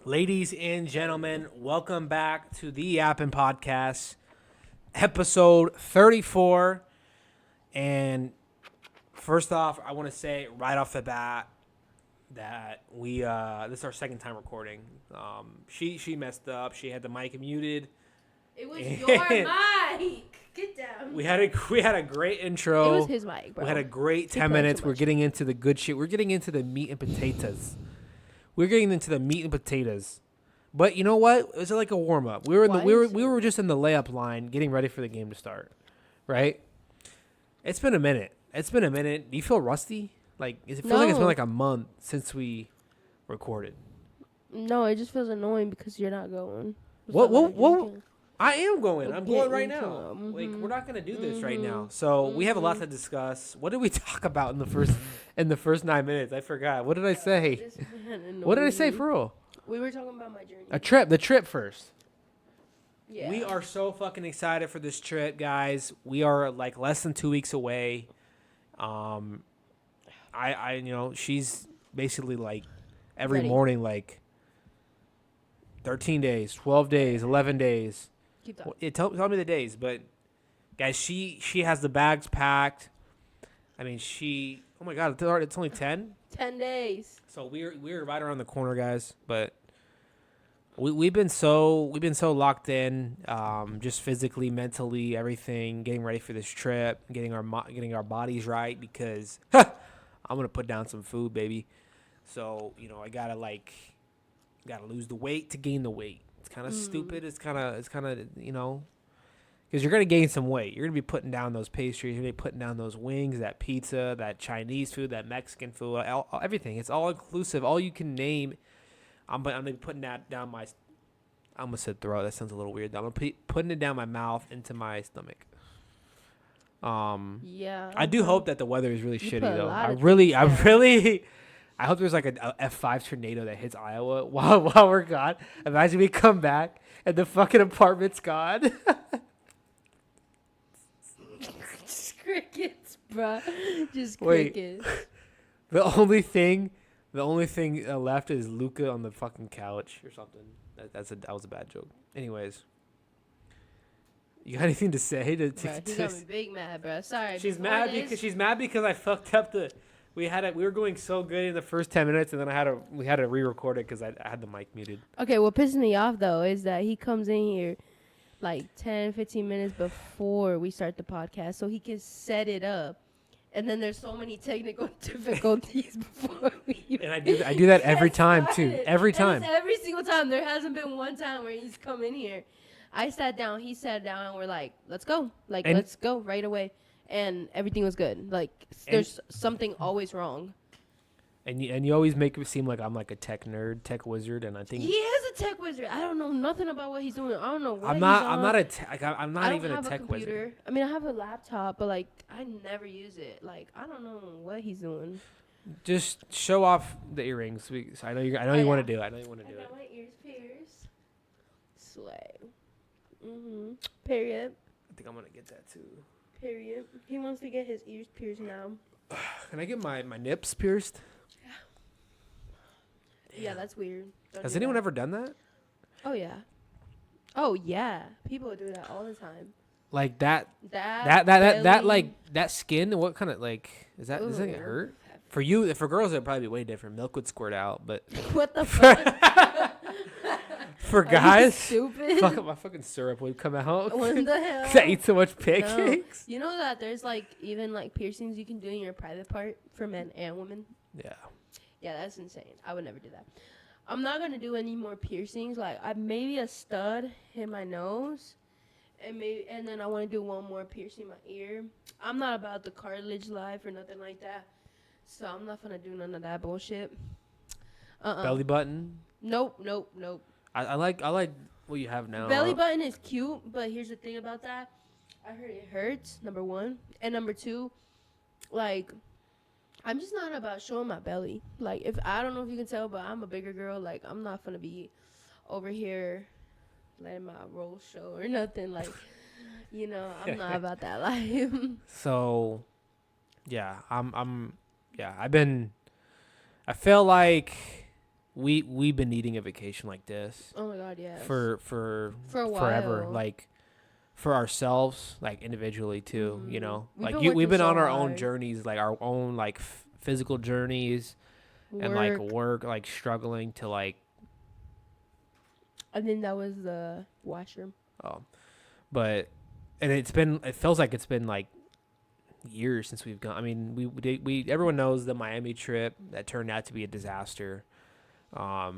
Ladies and gentlemen, welcome back to the Yappin podcast, episode 34. And first off, I want to say right off the bat that this is our second time recording. She messed up. She had the mic muted. It was your mic. Get down. We had a great intro. It was his mic, bro. We had a great 10 minutes. We're getting into the good shit. We're getting into the meat and potatoes. We're getting into the meat and potatoes. But you know what? It was like a warm up. We were just in the layup line getting ready for the game to start. Right? It's been a minute. Do you feel rusty? Like it feels like it's been like a month since we recorded. No, it just feels annoying because you're not going. What? I am going. I'm going right now. Like we're not gonna do this right now. So we have a lot to discuss. What did we talk about in the first 9 minutes? I forgot. What did I say? What did I say for real? We were talking about my journey. The trip first. Yeah. We are so fucking excited for this trip, guys. We are like less than 2 weeks away. She's basically like every morning, like 13 days, 12 days, 11 days. Keep talking. Tell me the days, but guys, she has the bags packed. I mean, oh my god, it's only 10. 10 days. So we're right around the corner, guys. But we've been so locked in, just physically, mentally, everything, getting ready for this trip, getting our bodies right because I'm gonna put down some food, baby. So I gotta lose the weight to gain the weight. It's kind of stupid. It's kind of because you're going to gain some weight. You're going to be putting down those pastries. You're going to be putting down those wings, that pizza, that Chinese food, that Mexican food, everything. It's all inclusive. All you can name. I'm going to be putting that down my. I almost said throat. That sounds a little weird. I'm going to be putting it down my mouth I stomach. Yeah. I do hope that the weather is really shitty though. I hope there's like a F5 tornado that hits Iowa while we're gone. Imagine we come back and the fucking apartment's gone. Just crickets, bro. Just crickets. The only thing left is Luca on the fucking couch or something. That was a bad joke. Anyways, you got anything to say? Bro, he got me big mad, bro. Sorry. She's mad because I fucked up the. We were going so good in the first 10 minutes, and then we had to re-record it because I had the mic muted. Okay, what pisses me off, though, is that he comes in here like 10, 15 minutes before we start the podcast so he can set it up. And then there's so many technical difficulties before we... And I do that every time, too. Every time. Every single time. There hasn't been one time where he's come in here. I sat down, he sat down, and we're like, let's go. Let's go right away. And everything was good. Like, there's something always wrong. And you always make it seem like I'm like a tech nerd, tech wizard, and I think he is a tech wizard. I don't know nothing about what he's doing. I don't know what I'm not even a tech wizard. I mean, I have a laptop, but like I never use it. Like I don't know what he's doing. Just show off the earrings. I know you want to do it. I know you want to do it. I got my ears pierced. Slay. Period. I think I'm gonna get that too. Period. He wants to get his ears pierced now. Can I get my nips pierced? Yeah, that's weird. Has anyone ever done that? Oh yeah. Oh yeah. People do that all the time. Like that like that skin. What kind of like is that? Does it hurt? For you, for girls, it'd probably be way different. Milk would squirt out, but what the fuck? For guys, stupid. My fucking syrup would come out. What the hell? I eat so much pancakes. No. You know that there's like even like piercings you can do in your private part for men and women. Yeah. Yeah, that's insane. I would never do that. I'm not gonna do any more piercings. Like maybe a stud in my nose, and then I want to do one more piercing in my ear. I'm not about the cartilage life or nothing like that, so I'm not gonna do none of that bullshit. Belly button. Nope. I like what you have now. Belly button is cute, but here's the thing about that. I heard it hurts, number one. And number two, like, I'm just not about showing my belly. Like, I don't know if you can tell, but I'm a bigger girl. Like, I'm not going to be over here letting my rolls show or nothing. Like, I'm not about that life. So, yeah, I feel like we've been needing a vacation like this Oh my god, yes. for For a forever, while. like for ourselves, like individually too. You know, We've like been we've working been so on our own hard. journeys, like our own like physical journeys, and like Work. work, like struggling to like I think that was the washroom. but and it feels like it's been like years since we've gone. I mean, we everyone knows the Miami trip that turned out to be a disaster. I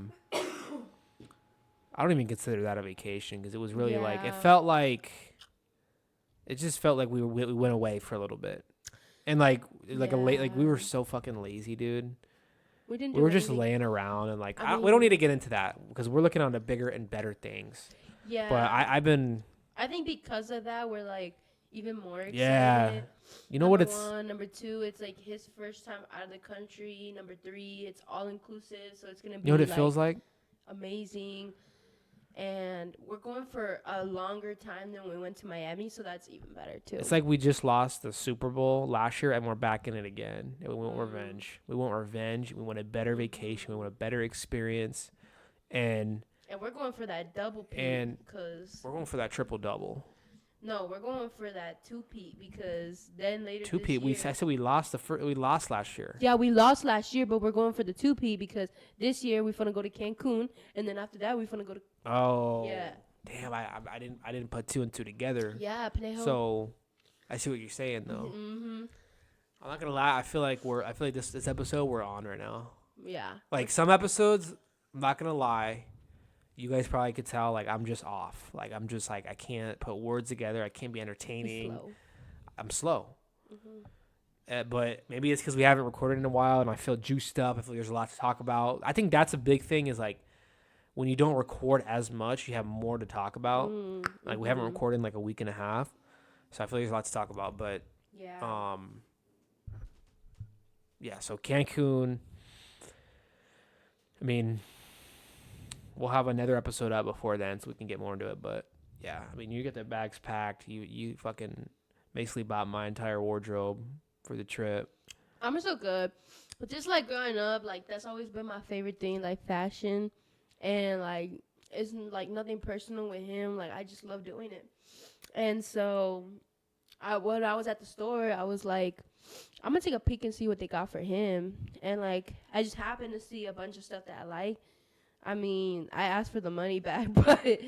don't even consider that a vacation because it was really like Yeah. it just felt like we went away for a little bit, and like a late like we were Yeah. so fucking lazy, dude. We didn't We do were just anything. laying around and like I we don't mean, need to get into that because we're looking on to bigger and better things. yeah. But I've been I think because of that, we're like even more excited. yeah. You know Number what it's one, number two, it's like his first time out of the country. Number three, it's all inclusive, so it's gonna be you know what it like feels like? amazing. And we're going for a longer time than we went to Miami, so that's even better too. It's like we just lost the Super Bowl last year and we're back in it again. And we want Mm. revenge. We want revenge. We want a better vacation. We want a better experience. And we're going for that double peat And because we're going for that triple double. no, we're going for that two peat because then later Two this P. year, I said we lost we lost last year. yeah, we lost last year, but we're going for the two peat because this year we're gonna go to Cancun, and then after that we're gonna go to Oh. yeah, Damn, I didn't put two and two together. yeah, Panejo. So I see what you're saying though. Mm-hmm. I'm not gonna lie. I feel like this episode we're on right now. Yeah. Like some episodes, I'm not gonna lie. You guys probably could tell like I'm just off. Like I'm just like I can't put words together. I can't be entertaining. Slow. I'm slow. Mm-hmm. But maybe it's because we haven't recorded in a while and I feel juiced up. I feel like there's a lot to talk about. I think that's a big thing is like when you don't record as much, you have more to talk about. Mm-hmm. Like we haven't recorded in like a week and a half. So I feel like there's a lot to talk about. But Yeah. yeah, so Cancun. I mean, we'll have another episode out before then so we can get more into it. But yeah, I mean, you get the bags packed. You fucking basically bought my entire wardrobe for the trip. I'm so good. But just like growing up, like that's always been my favorite thing, like fashion. And like it's like nothing personal with him. Like I just love doing it. And so when I was at the store, I was like, I'm gonna take a peek and see what they got for him. And like I just happened to see a bunch of stuff that I like. I mean, I asked for the money back, but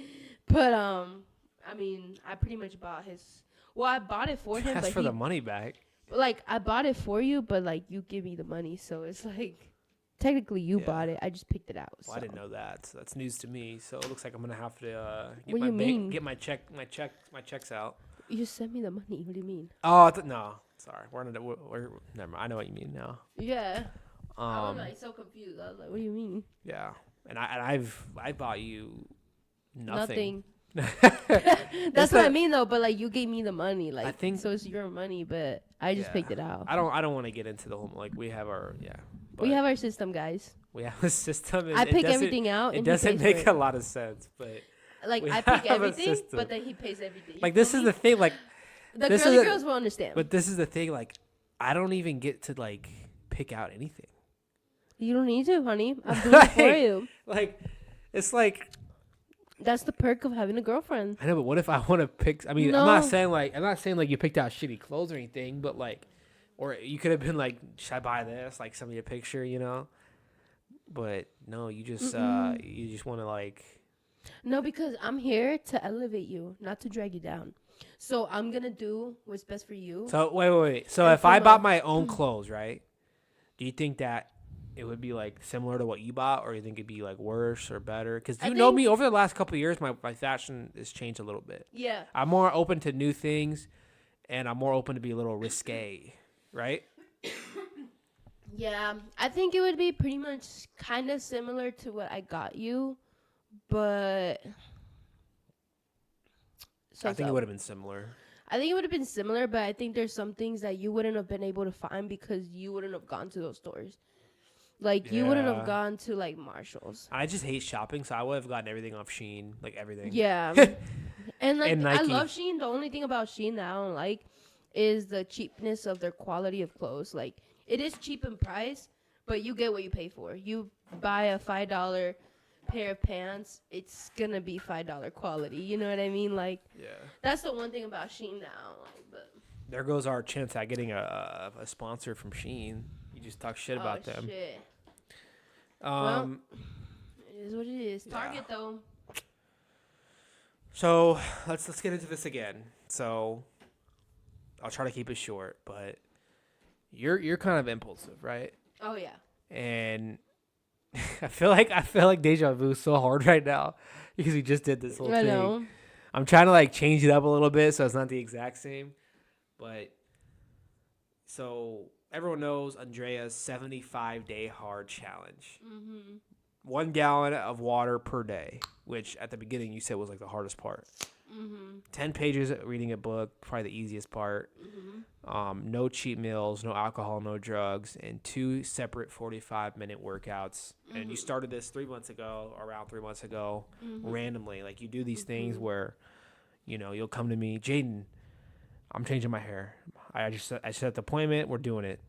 I mean, I pretty much bought his. Well, I bought it for him, Ask but for the money back. like I bought it for you, but like you give me the money, so it's like technically you Yeah. bought it. I just picked it out. Well, I didn't know that. So that's news to me. So it looks like I'm gonna have to What do you mean? get my checks out. You just sent me the money. What do you mean? Oh no, sorry. We're never mind. I know what you mean now. Yeah. I was Um, like so confused. I was like, what do you mean? yeah, and I bought you nothing. That's what I not- mean though. But like you gave me the money, like I think- so it's your money, but I just Yeah. picked it out. I don't want to get into the whole like we have our We have our system, guys. we have a system. I It pick doesn't- everything out. It and he doesn't pays make for a it. lot of sense, but Like we I have pick a everything, system. but then he pays everything. like this is the thing. Like the this girly is a- girls will understand. but this is the thing. Like I don't even get to like pick out anything. You don't need to, honey. I'm doing it for Like- you. Like it's like That's the perk of having a girlfriend. I know, but what if I want to pick? I mean, No. I'm not saying like you picked out shitty clothes or anything, but like, or you could have been like, should I buy this? Like, send me a picture, you know. But no, you just want to like. No, because I'm here to elevate you, not to drag you down. So I'm gonna do what's best for you. So wait. So And if I from bought a- my own clothes, right? Do you think that it would be like similar to what you bought, or you think it'd be like worse or better? Because I you know think- me, over the last couple of years, my fashion has changed a little bit. Yeah. I'm more open to new things, and I'm more open to be a little risque, right? Yeah. I think it would be pretty much kind of similar to what I got you, but. I think it would have been similar. I think it would have been similar, but I think there's some things that you wouldn't have been able to find because you wouldn't have gone to those stores. Like you wouldn't Yeah. have gone to like Marshalls. I just hate shopping, so I would have gotten everything off Shein, like everything. Yeah. And like And I Nike. love Shein. The only thing about Shein that I don't like is the cheapness of their quality of clothes. Like it is cheap in price, but you get what you pay for. You buy a $5 pair of pants, it's gonna be $5 quality. You know what I mean? Like, Yeah. that's the one thing about Shein now. Like, but There goes our chance at getting a sponsor from Shein. You just talk shit about them. shit. Well, Um, it is what it is. Target though. so let's get into this again. So I'll try to keep it short, but you're kind of impulsive, right? Oh yeah. And I feel like deja vu is so hard right now because we just did this whole I thing. know. I'm trying to like change it up a little bit so it's not the exact same. But so everyone knows Andrea's 75-day hard challenge. Mhm. 1 gallon of water per day, which at the beginning you said was like the hardest part. Mhm. 10 pages reading a book, probably the easiest part. No cheat meals, no alcohol, no drugs, and 2 separate 45-minute workouts. And you started this 3 months ago, around 3 months ago, randomly. Like you do these things where, you'll come to me, Jaden, I'm changing my hair. I set the appointment. We're doing it.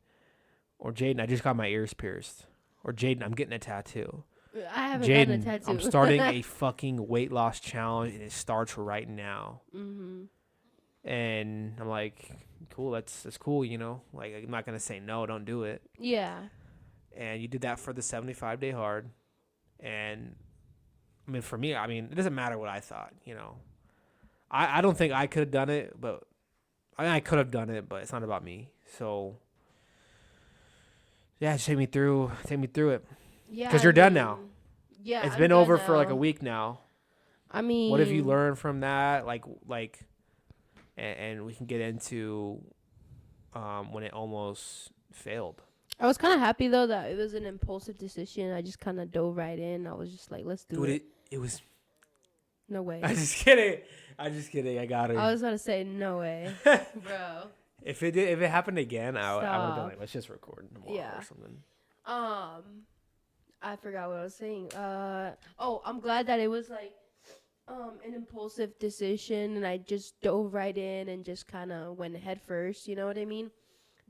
Or Jaden, I just got my ears pierced. Or Jaden, I'm getting a tattoo. I haven't gotten a Jaden, tattoo. I'm starting a fucking weight loss challenge, and it starts right now. And I'm like, cool, that's cool, Like I'm not gonna say no, don't do it. Yeah. And you did that for the 75-day hard, and I mean, for me, it doesn't matter what I thought, I don't think I could have done it, but I could have done it, but it's not about me. So yeah, just take me through it. Yeah. Because you're done now. Yeah. It's I'm been done over for like a now. week now. I mean, What have you learned from that? And we can get into when it almost failed. I was kind of happy though that it was an impulsive decision. I just kind of dove right in. I was just like, let's do Dude, it. it was. No way. I'm just kidding. I got her. I was gonna say no way, bro. If it happened again, I would have been Stop. like, let's just record tomorrow Yeah. or something. I forgot what I was saying. I'm glad that it was like, an impulsive decision, and I just dove right in and just kind of went head first. You know what I mean?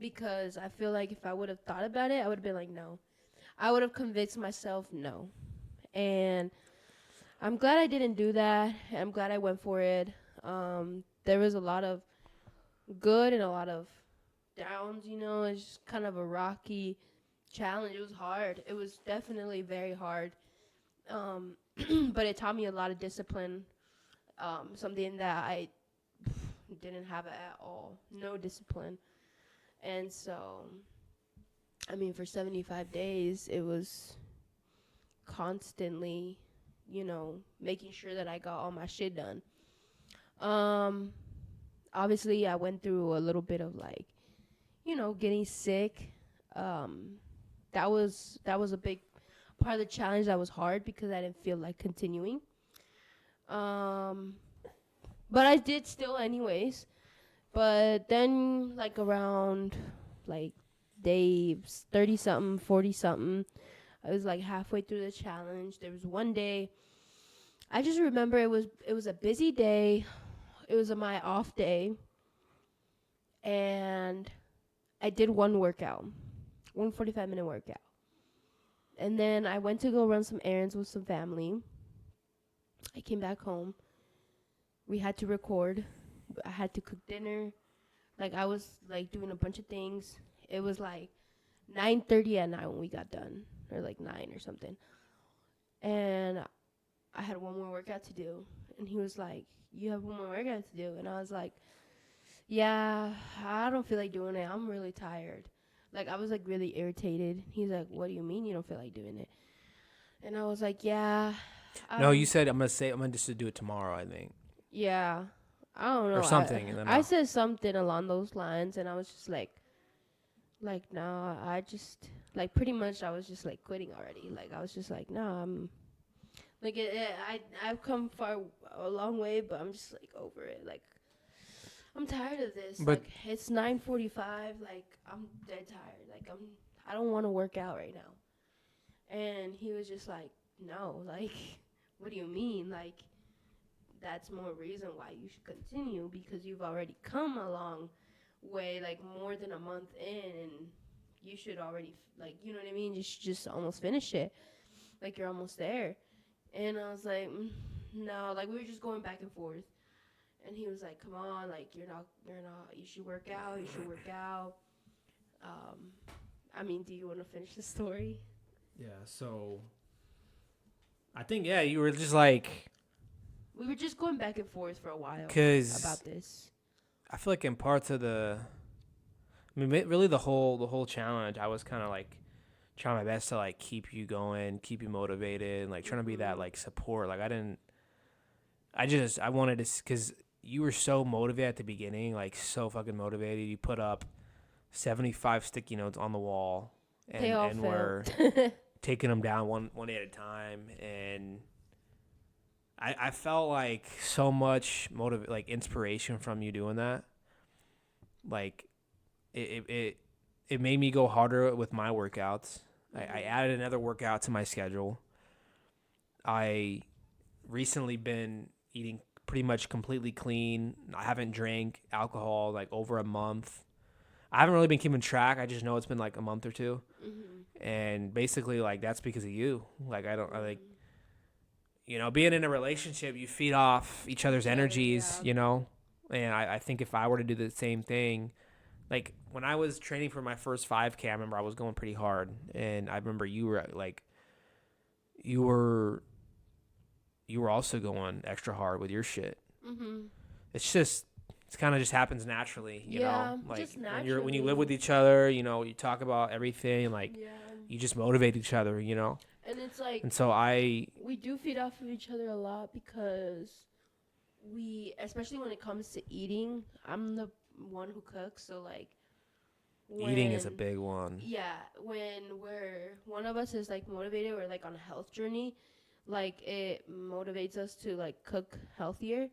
Because I feel like if I would have thought about it, I would have been like, no. I would have convinced myself no, and I'm glad I didn't do that. I'm glad I went for it. There was a lot of good and a lot of downs, it's just kind of a rocky challenge. It was hard. It was definitely very hard. But it taught me a lot of discipline. Something that I didn't have at all. No discipline. And so, for 75 days, it was constantly, making sure that I got all my shit done. Obviously, I went through a little bit of like, getting sick. That was a big part of the challenge that was hard because I didn't feel like continuing. But I did still anyways. But then like around like day 30 something, 40 something, I was like halfway through the challenge. There was one day I just remember it was a busy day. It was my off day. And I did one workout. 1 45-minute workout. And then I went to go run some errands with some family. I came back home. We had to record. I had to cook dinner. Like I was like doing a bunch of things. It was like 9:30 at night when we got done, or like 9 or something. And I had one more workout to do. And he was like, "You have one more workout to do." And I was like, "Yeah, I don't feel like doing it. I'm really tired." Like I was like really irritated. He's like, "What do you mean you don't feel like doing it?" And I was like, "Yeah." No, you said I'm gonna just do it tomorrow. I think. Yeah. I don't know. Or something. And then I said something along those lines, and I was just like, no, I just, like, pretty much I was just, like, quitting already. Like, I was just like, no, I'm, like, I've come a long way, but I'm just, like, over it. Like, I'm tired of this. But like, it's 9:45. Like, I'm dead tired. Like, I don't want to work out right now. And he was just like, no, like, what do you mean? Like, that's more reason why you should continue, because you've already come a long way, like more than a month in, and you should already, like, you know what I mean? You should just almost finish it. Like, you're almost there. And I was like, no, like, we were just going back and forth. And he was like, come on, like, you're not, you should work out, Um, I mean, do you want to finish the story? Yeah, so I think, yeah, you were just like, We were just going back and forth for a while because about this. I feel like in parts of really the whole challenge, I was kind of like trying my best to like keep you going, keep you motivated, and like trying to be that like support. Like I wanted to, because you were so motivated at the beginning, like so fucking motivated. You put up 75 sticky notes on the wall, They all and fell. we're taking them down one day at a time, and I felt like so much like inspiration from you doing that. Like it made me go harder with my workouts. I added another workout to my schedule. I recently been eating pretty much completely clean. I haven't drank alcohol like over a month. I haven't really been keeping track. I just know it's been like a month or two. And basically, like, that's because of you. Like, being in a relationship, you feed off each other's energies, Yeah. And I think if I were to do the same thing, like, when I was training for my first 5K, I remember I was going pretty hard. And I remember you were, like, you were also going extra hard with your shit. It's kind of just happens naturally, Yeah, like just when you live naturally. with each other, you talk about everything, like Yeah. you just motivate each other, And it's like, and so we do feed off of each other a lot because especially when it comes to eating, I'm the one who cooks. So, like, eating is a when, big one. yeah, when one of us is, like, motivated or, like, on a health journey, like, it motivates us to, like, cook healthier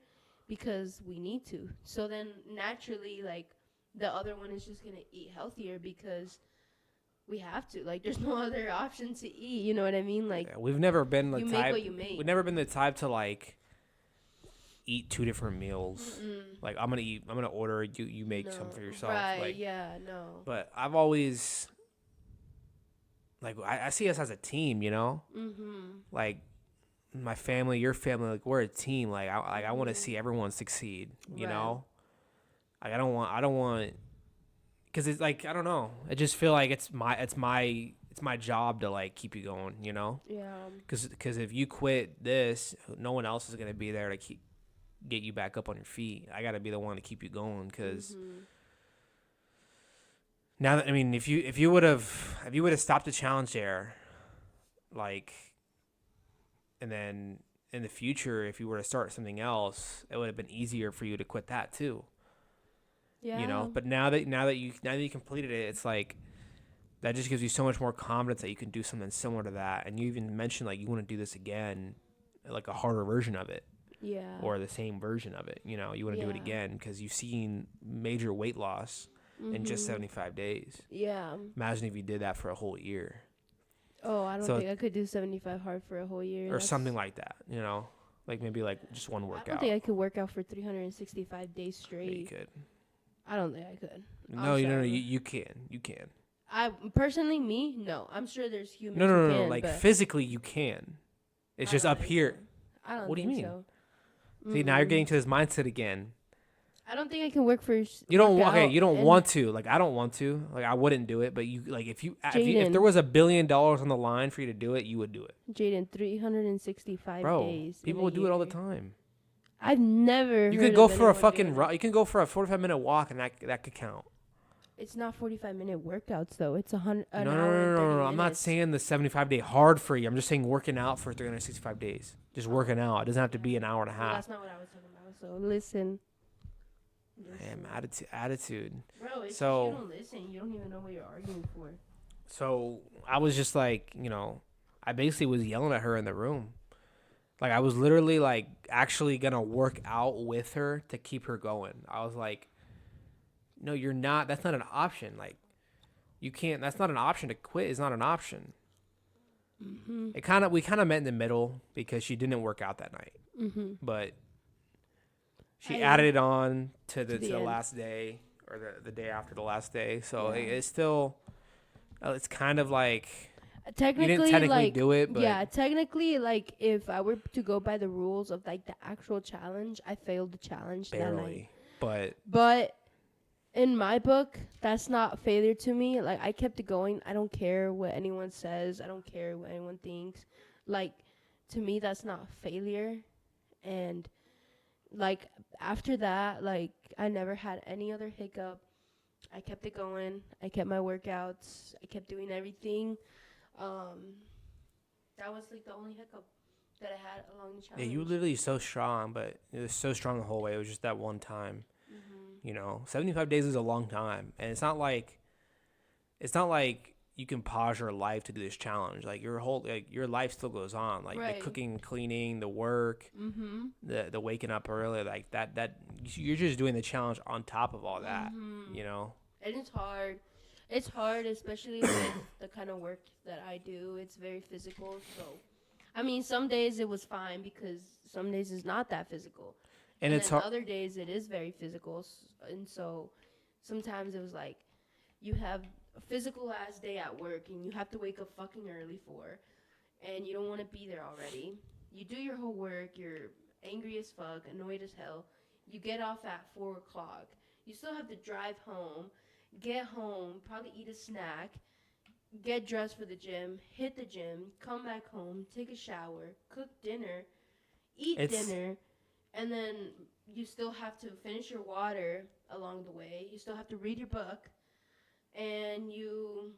because we need to. So then naturally, like, the other one is just going to eat healthier because we have to. Like, there's no other option to eat. You know what I mean? Like, Yeah, we've never been the you make type. what you make. We've never been the type to like eat two different meals. Like, I'm gonna order. You make some for yourself. Right? Like, Yeah. No. but I've always like I see us as a team. Like my family, your family. Like, we're a team. Like I want to see everyone succeed. Right. Like I don't want. Because it's like, I don't know. I just feel like it's my job to like keep you going, Yeah. Because if you quit this, no one else is gonna be there to get you back up on your feet. I gotta be the one to keep you going. Because now that, I mean, if you would have stopped the challenge there, like, and then in the future, if you were to start something else, it would have been easier for you to quit that too. Yeah. But now that you completed it, it's like that just gives you so much more confidence that you can do something similar to that. And you even mentioned like you want to do this again, like a harder version of it, Yeah. or the same version of it. You want to do it again because you've seen major weight loss in just 75 days. Yeah. Imagine if you did that for a whole year. Oh, I don't think I could do 75 hard for a whole year. Or something like that. Like maybe like just one workout. I don't think I could work out for 365 days straight. Yeah, you could. I don't think I could. No, you can. You can. I personally, no. I'm sure there's humans. No. Like, physically, you can. It's just up here. So. I don't. What do you mean? So. See, now you're getting to this mindset again. I don't think I can work for. You don't. Okay, you don't want to. Like, I don't want to. Like, I wouldn't do it. But you, like, if there was $1 billion on the line for you to do it, you would do it. Jaden, 365 days. People would do it all the time. I've never. You could go for a fucking run. You can go for a 45-minute walk, and that could count. It's not 45-minute workouts though. It's 100. No. I'm not saying the 75-day hard for you. I'm just saying working out for 365 days. Just working out. It doesn't have to be an hour and a half. Well, that's not what I was talking about. So listen. Damn, attitude. Bro, if so, you don't listen, you don't even know what you're arguing for. So I was just like, I basically was yelling at her in the room. Like, I was literally like actually gonna work out with her to keep her going. I was like, no, you're not. That's not an option. Like, you can't. That's not an option. To quit is not an option. We kind of met in the middle because she didn't work out that night, but she added it on to the last day or the day after the last day. So it's still It's kind of like you didn't Technically, technically like, do it, but yeah, technically, like, if I were to go by the rules of like the actual challenge, I failed the challenge that night. barely. But But in my book, that's not failure to me. Like, I kept it going. I don't care what anyone says. I don't care what anyone thinks. Like, to me, that's not failure. And like after that, like, I never had any other hiccup. I kept it going. I kept my workouts. I kept doing everything. Um, that was like the only hiccup that I had along the yeah, you were challenge. literally so strong, but it was so strong the whole way. It was just that one time. Mhm. 75 days is a long time, and it's not like you can pause your life to do this challenge. Like your life still goes on. Like the Right. cooking, cleaning, the work, Mhm. the waking up early, like that you're just doing the challenge on top of all that. Mhm. You know. And it's hard. It's hard, especially with the kind of work that I do. It's very physical. So, I mean, some days it was fine because some days it's not that physical. And And it's then hard. other days it is very physical. And so sometimes it was like you have a physical ass day at work and you have to wake up fucking early for, and you don't want to be there already. You do your whole work, you're angry as fuck, annoyed as hell. You get off at 4 o'clock. You still have to drive home, get home, probably eat a snack, get dressed for the gym, hit the gym, come back home, take a shower, cook dinner, eat It's dinner, and then you still have to finish your water along the way. You still have to read your book, and you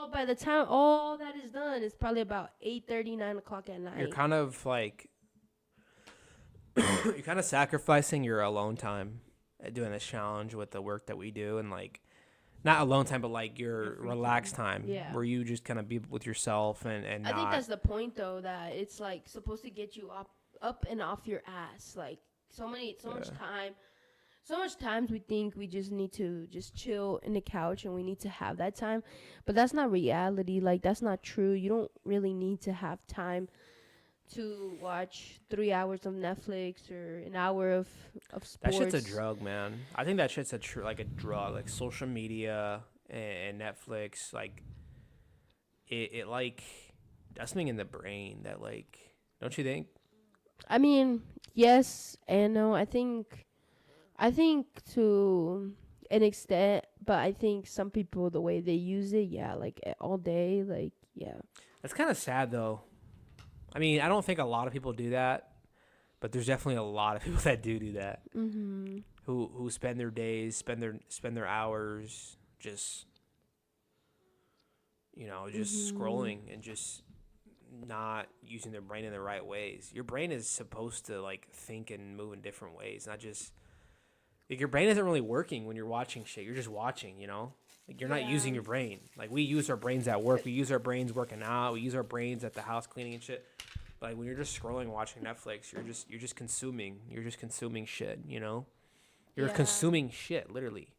by the time all that is done, it's probably about 8:30, 9 o'clock at you're night. kind of like you're kind of sacrificing your alone time doing this challenge with the work that we do, and like not alone time, but like Your your free relaxed time. time Yeah. where you just kind of be with yourself and I think not. that's the point though, that it's like supposed to get you up and off your ass. Like so much Yeah. time. So much times we think we just need to just chill in the couch and we need to have that time. But that's not reality. Like, that's not true. You don't really need to have time to watch 3 hours of Netflix or an hour of That shit's a sports. drug, man. I think that shit's like a drug, like social media and Netflix. Like it like that's something in the brain that like, don't you think? I mean, yes and no. I think to an extent, but I think some people, the way they use it, yeah, like all day, like, yeah. That's kind of sad though. I mean, I don't think a lot of people do that, but there's definitely a lot of people that do that. Mhm. Who spend their days, spend their hours just just Mhm. scrolling and just not using their brain in the right ways. Your brain is supposed to like think and move in different ways, not just like your brain isn't really working when you're watching shit. You're just watching. Like you're not Yeah. using your brain. Like we use our brains at work. We use our brains working out. We use our brains at the house cleaning and shit. But like when you're just scrolling, watching Netflix, you're just consuming. You're just consuming shit. You're Yeah. consuming shit, literally.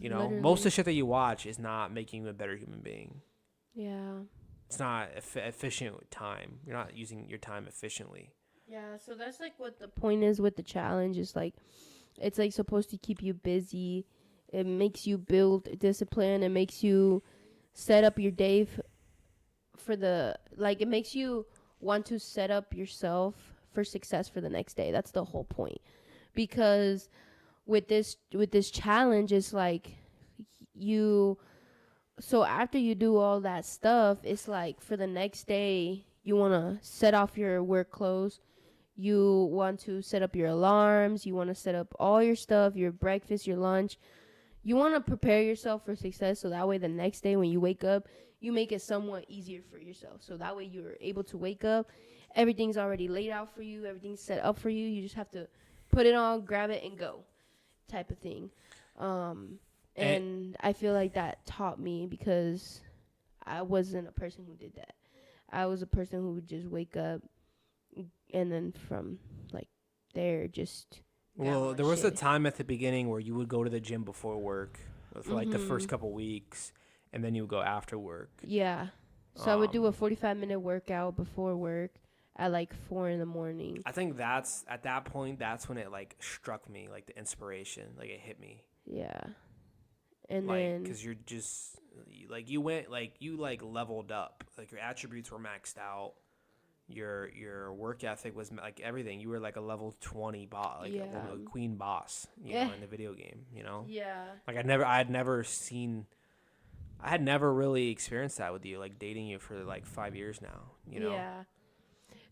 Most of the Literally. shit that you watch is not making you a better human being. Yeah. It's not efficient with time. You're not using your time efficiently. Yeah, so that's like what the point is with the challenge. Is like it's like supposed to keep you busy. It makes you build discipline. It makes you set up your day for the like. It makes you want to set up yourself for success for the next day. That's the whole point. Because with this challenge, it's like you. So after you do all that stuff, it's like for the next day, you want to set off your work clothes. You want to set up your alarms. You want to set up all your stuff, your breakfast, your lunch. You want to prepare yourself for success so that way the next day when you wake up, you make it somewhat easier for yourself. So that way you're able to wake up. Everything's already laid out for you, everything's set up for you. You just have to put it on, grab it, and go type of thing. Um, And and I feel like that taught me because I wasn't a person who did that. I was a person who would just wake up and then from like there just got well, on there was a shit. time at the beginning where you would go to the gym before work for like the first Mhm. couple weeks, and then you would go after work. Yeah. So I would do a Um, 45-minute workout before work at like 4 in the morning. I think that's at that point. That's when it like struck me, like the inspiration, like it hit me. Yeah. and like, then because you're just like you leveled up. Like your attributes were maxed out. Your work ethic was like everything. You were like a level 20 boss, like a queen boss, you know, in the video game. You know. Yeah. Like I had never really experienced that with you. Like dating you for like 5 years now. You know. Yeah.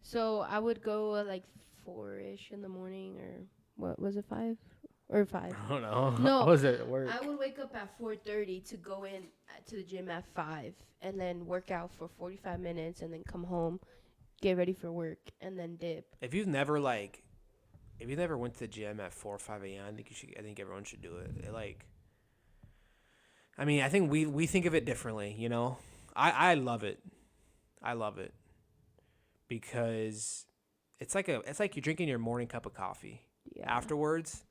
So I would go at like 4-ish in the morning, or what was it, 5 or 5? I don't know. No, I was at work. I would wake up at 4:30 to go in to the gym at 5, and then work out for 45 minutes, and then come home, get ready for work, and then dip. If you've never went to the gym at 4 or 5 a.m., I think everyone should do it. I think we think of it differently, you know. I love it. I love it because it's like you're drinking your morning cup of coffee. Yeah. Afterwards,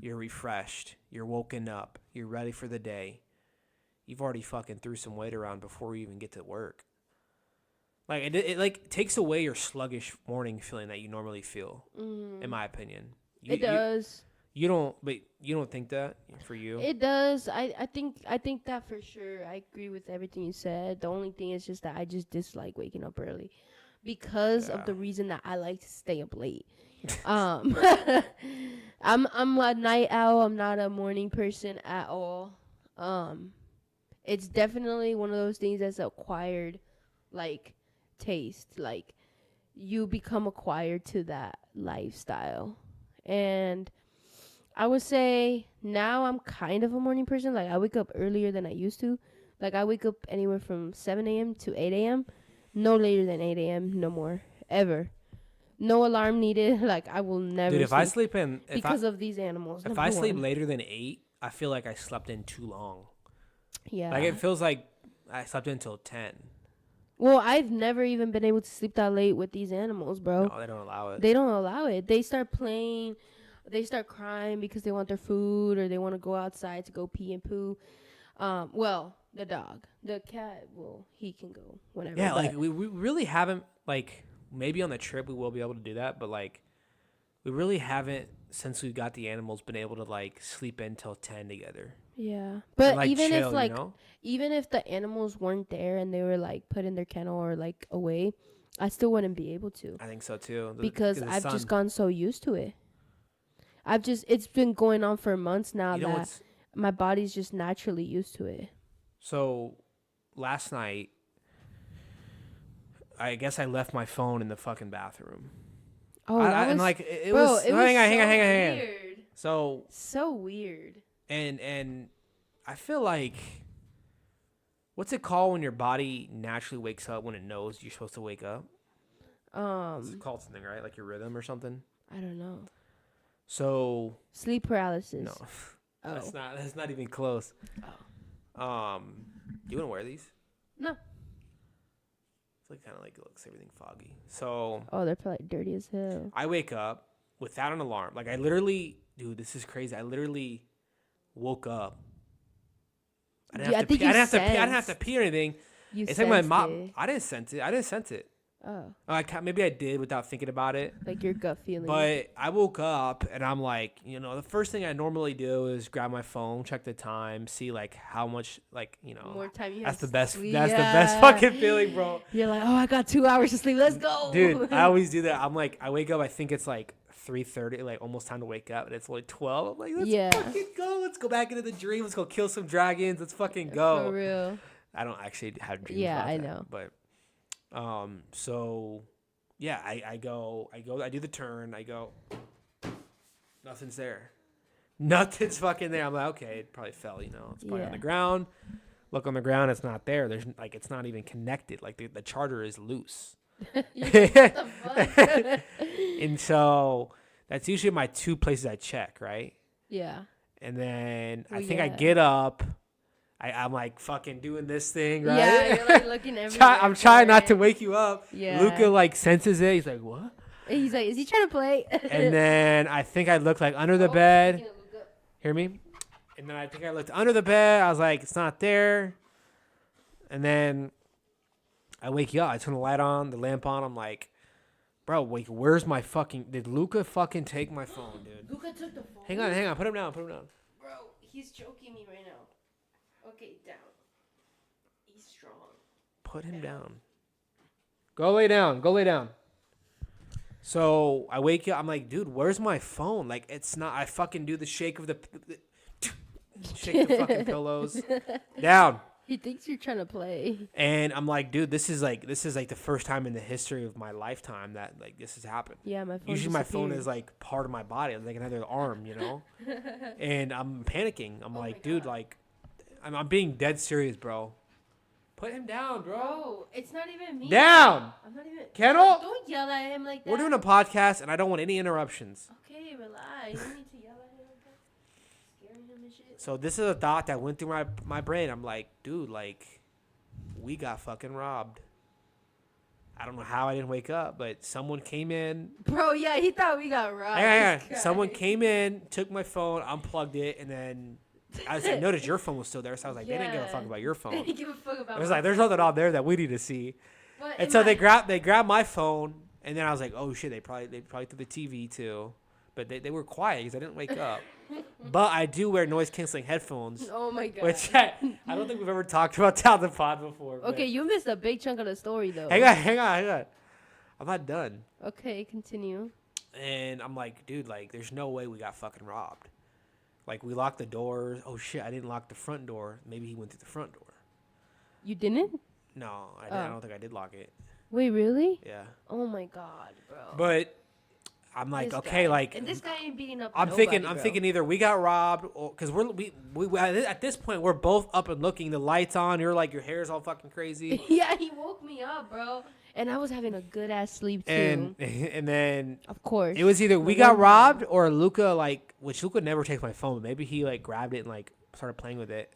you're refreshed. You're woken up. You're ready for the day. You've already fucking threw some weight around before you even get to work. Like it like takes away your sluggish morning feeling that you normally feel. In my opinion, It does. You don't think that for you? It does. I think that for sure. I agree with everything you said. The only thing is just that I just dislike waking up early because of the reason that I like to stay up late. I'm a night owl. I'm not a morning person at all. It's definitely one of those things that's acquired, like, taste. Like, you become acquired to that lifestyle. And I would say now I'm kind of a morning person. Like, I wake up earlier than I used to. Like, I wake up anywhere from 7 a.m. to 8 a.m. No later than 8 a.m. No more. Ever. No alarm needed. Like, I will never Dude, if I sleep in... because of these animals. If I sleep later than 8, I feel like I slept in too long. Yeah. Like, it feels like I slept in until 10. Well, I've never even been able to sleep that late with these animals, bro. No, they don't allow it. They don't allow it. They start playing. They start crying because they want their food, or they want to go outside to go pee and poo. Well, the dog. The cat, well, he can go whenever. Yeah, like, we really haven't, like, maybe on the trip we will be able to do that, but, like, we really haven't, since we got the animals, been able to, like, sleep in till 10 together. Yeah. But and, like, even chill, if, like, you know? even if the animals weren't there and they were, like, put in their kennel or, like, away, I still wouldn't be able to. I think so, too. Because I've just gone so used to it. It's been going on for months now that my body's just naturally used to it. So, last night, I guess I left my phone in the fucking bathroom. Oh, and like it was. Hang on. Weird. So weird. And I feel like, what's it called when your body naturally wakes up when it knows you're supposed to wake up? It's called something, right? Like your rhythm or something. I don't know. So sleep paralysis. No, that's not even close. Oh. Do you want to wear these? No. It's like kind of like it looks everything foggy. So. Oh, they're probably dirty as hell. I wake up without an alarm. Like I literally, dude, this is crazy. I literally woke up. I didn't have to pee or anything. It's like my mom. I didn't sense it. Oh. Maybe I did without thinking about it. Like your gut feeling. But I woke up and I'm like, the first thing I normally do is grab my phone, check the time, see like how much, like, more time you have. That's the best fucking feeling, bro. You're like, oh, I got 2 hours to sleep. Let's go. Dude, I always do that. I'm like, I wake up, I think it's like 3:30, like almost time to wake up, and it's only 12. I'm like, let's fucking go. Let's go back into the dream. Let's go kill some dragons. Let's fucking go. For real. I don't actually have dreams. Yeah, about I that, know. But so yeah, I do the turn, I go, nothing's there. Nothing's fucking there. I'm like, okay, it probably fell, it's probably on the ground. Look on the ground, it's not there. There's like, it's not even connected. Like the charger is loose. And so that's usually my two places I check, right? Yeah. And then I think I get up. I'm like fucking doing this thing, right? Yeah, you're like looking everywhere. I'm trying not to wake you up. Yeah. Luca like senses it. He's like, what? And he's like, is he trying to play? And then I think I looked like under the bed. Hear me? And then I think I looked under the bed. I was like, it's not there. And then I wake you up. I turn the lamp on. I'm like, bro, wait, where's my fucking... Did Luca fucking take my phone, dude? Luca took the phone? Hang on. Put him down. Bro, he's choking me right now. Okay, down. He's strong. Put him down. Go lay down. Go lay down. So I wake up. I'm like, dude, where's my phone? Like, it's not. I fucking do the shake of the shake the fucking pillows down. He thinks you're trying to play. And I'm like, dude, this is like the first time in the history of my lifetime that like this has happened. Yeah, my phone. Usually my phone is like part of my body, like another arm, you know. And I'm panicking. I'm like, dude, like, I'm being dead serious, bro. Put him down, bro. Bro, it's not even me. Down. I'm not even. Kendall? Don't yell at him like that. We're doing a podcast, and I don't want any interruptions. Okay, relax. You don't need to yell at him like that. Scaring him and shit. So this is a thought that went through my brain. I'm like, dude, like, we got fucking robbed. I don't know how I didn't wake up, but someone came in. Bro, yeah, he thought we got robbed. Hang on. Someone came in, took my phone, unplugged it, and then I noticed your phone was still there. So I was like, they didn't give a fuck about your phone. They didn't give a fuck about I was like, there's nothing on there that we need to see. But And so they grabbed my phone, and then I was like, oh shit, they probably threw the TV too. But they were quiet because I didn't wake up. But I do wear noise canceling headphones. Oh my god. Which I don't think we've ever talked about down the pod before. Okay, you missed a big chunk of the story though. Hang on. I'm not done. Okay, continue. And I'm like, dude, like, there's no way we got fucking robbed. Like, we locked the doors. Oh shit, I didn't lock the front door. Maybe he went through the front door. You didn't? No, I don't think I did lock it. Wait, really? Yeah. Oh my god, bro. But I'm like, This okay, guy. like, And this guy ain't beating up. I'm nobody, thinking either we got robbed, or because we at this point we're both up and looking, the lights on. You're like, your hair's all fucking crazy. Yeah, he woke me up, bro. And I was having a good ass sleep too. And then of course, it was either we got robbed or Luca, like, which Luca never takes my phone. But maybe he like grabbed it and like started playing with it.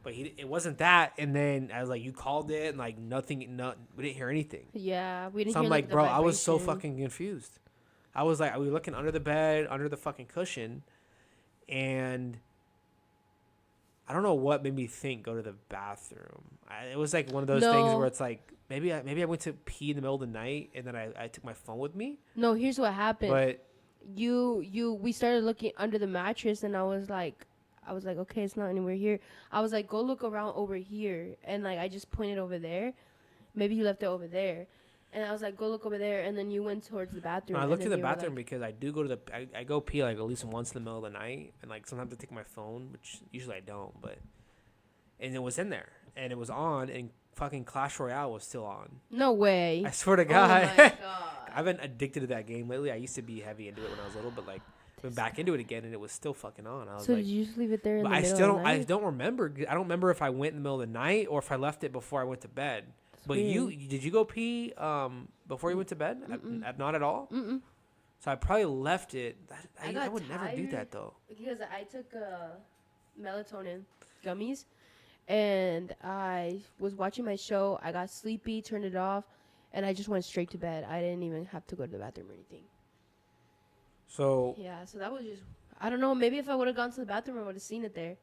But it wasn't that. And then I was like, you called it and like nothing, we didn't hear anything. Yeah, we didn't. So I'm hear, like, the bro, I was so vibration. fucking confused. I was like, we were looking under the bed, under the fucking cushion, and I don't know what made me think go to the bathroom. It was like one of those things where it's like maybe I went to pee in the middle of the night and then I took my phone with me. No, here's what happened. But we started looking under the mattress, and I was like, okay, it's not anywhere here. I was like, go look around over here, and like I just pointed over there. Maybe you left it over there. And I was like, go look over there. And then you went towards the bathroom. No, I looked in the bathroom like, because I do go to I go pee like at least once in the middle of the night. And like sometimes I take my phone, which usually I don't. And it was in there. And it was on. And fucking Clash Royale was still on. no way. I swear to Oh God. my God. I've been addicted to that game lately. I used to be heavy into it when I was little. But like, went back into it again and it was still fucking on. I was So like, did you just leave it there in but the I middle still of don't. the I night? don't remember. I don't remember if I went in the middle of the night or if I left it before I went to bed. But weird. did you go pee before you went to bed? Not at all. Mm-mm. So I probably left it. I got would never do tired. that though. Because I took melatonin gummies, and I was watching my show. I got sleepy, turned it off, and I just went straight to bed. I didn't even have to go to the bathroom or anything. So Yeah, so that was just, I don't know. Maybe if I would have gone to the bathroom, I would have seen it there.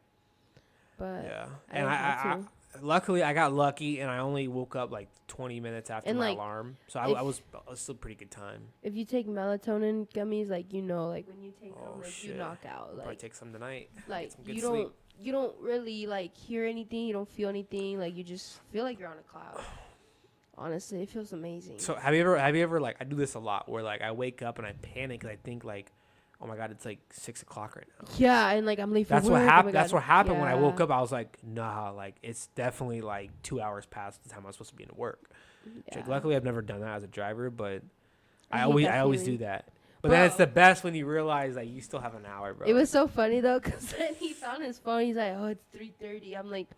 But yeah, I and didn't have I to. luckily I got lucky and I only woke up like 20 minutes after And, my like, alarm. So if- I was still pretty good time. If you take melatonin gummies, like, you know, like when you take Oh, them, like shit. you knock out. Probably Like, take some tonight. like some good you sleep. don't really like hear anything. You don't feel anything. Like you just feel like you're on a cloud. Honestly, it feels amazing. So have you ever like, I do this a lot where like I wake up and I panic because I think like, oh my God, it's like 6 o'clock right now. Yeah, and like I'm late for That's work. what oh my happened. God. That's what happened when I woke Yeah. up. I was like, nah, like it's definitely like 2 hours past the time I'm supposed to be in work. Yeah. Like, luckily, I've never done that as a driver, but I I hate that always do feeling. that. But then it's Bro. the best when you realize that you still have an hour, bro. It was so funny though, cause then he found his phone. He's like, "Oh, it's 3:30." I'm like,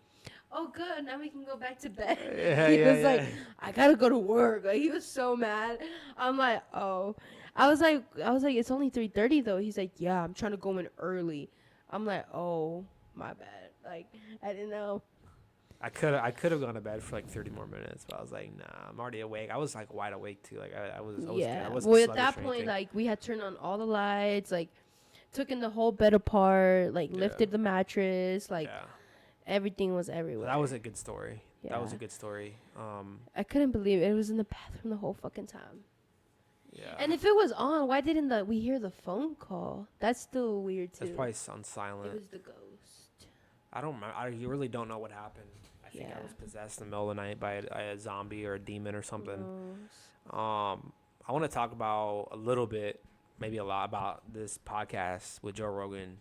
"Oh, good. Now we can go back to bed." Yeah, he yeah, was like, yeah. "I gotta go to work." Like he was so mad. I'm like, "Oh," I was like, "It's only 3:30 though." He's like, "Yeah, I'm trying to go in early." I'm like, "Oh, my bad." Like I didn't know. I could have gone to bed for like 30 more minutes, but I was like, nah, I'm already awake. I was like wide awake too. Like I was Yeah. I wasn't Well, at sluggish that or point, anything. like we had turned on all the lights, like took in the whole bed apart, like Yeah. lifted the mattress, like yeah. everything was everywhere. That was a good story. That was Yeah. a good story. I couldn't believe it. It was in the bathroom the whole fucking time. Yeah. And if it was on, why didn't we hear the phone call? That's still weird too. That's probably on It silent. was the ghost. I don't. I really don't know what happened. I think I Yeah. was possessed in the middle of the night by a zombie or a demon or something. Gross. I want to talk about a little bit, maybe a lot, about this podcast with Joe Rogan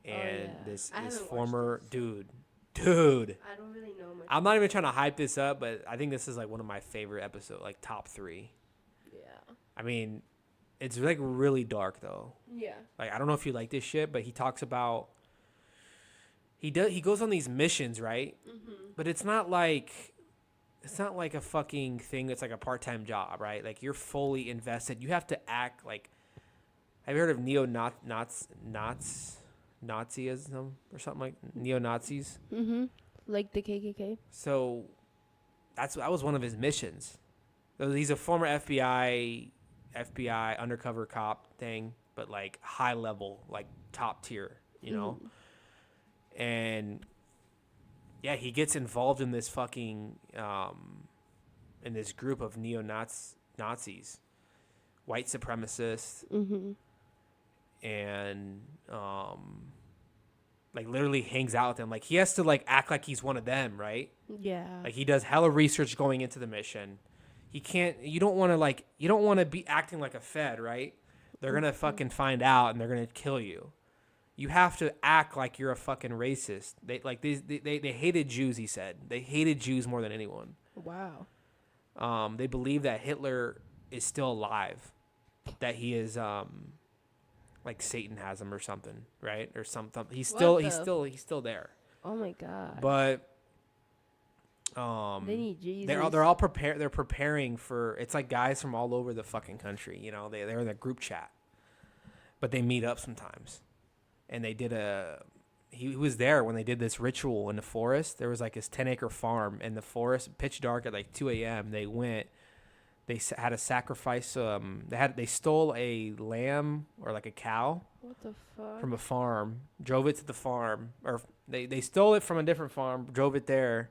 Oh and yeah. this I this haven't watched former it. dude. I don't really know much. I'm not even trying to hype this up, but I think this is like one of my favorite episodes, like top 3. Yeah. I mean, it's like really dark though. Yeah. Like I don't know if you like this shit, but he talks about he goes on these missions, right? Mhm. But it's not like a fucking thing that's like a part-time job, right? Like you're fully invested. You have to act like, have you heard of Nazism or something like neo-Nazis? Mhm. Like the KKK. So that was one of his missions. So he's a former FBI undercover cop thing, but like high level, like top tier, you know? Mhm. And yeah, he gets involved in this fucking in this group of Nazis, white supremacists, Mhm. and like literally hangs out with them. Like he has to like act like he's one of them, right? Yeah. Like he does hella research going into the mission. He can't. You don't want to like. You don't want to be acting like a Fed, right? They're gonna fucking find out and they're gonna kill you. You have to act like you're a fucking racist. They hated Jews. He said they hated Jews more than anyone. Wow. They believe that Hitler is still alive, that he is like Satan has him or something, right? Or something. He's still there. Oh my god. But They need Jesus. they're all prepared. They're preparing for. It's like guys from all over the fucking country. You know, they're in a group chat, but they meet up sometimes, and they did a. He was there when they did this ritual in the forest. There was like this 10-acre farm in the forest, pitch dark at like 2 a.m. They went. They had a sacrifice. They stole a lamb or like a cow What the fuck? from a farm, drove it to the farm, or they stole it from a different farm, drove it there.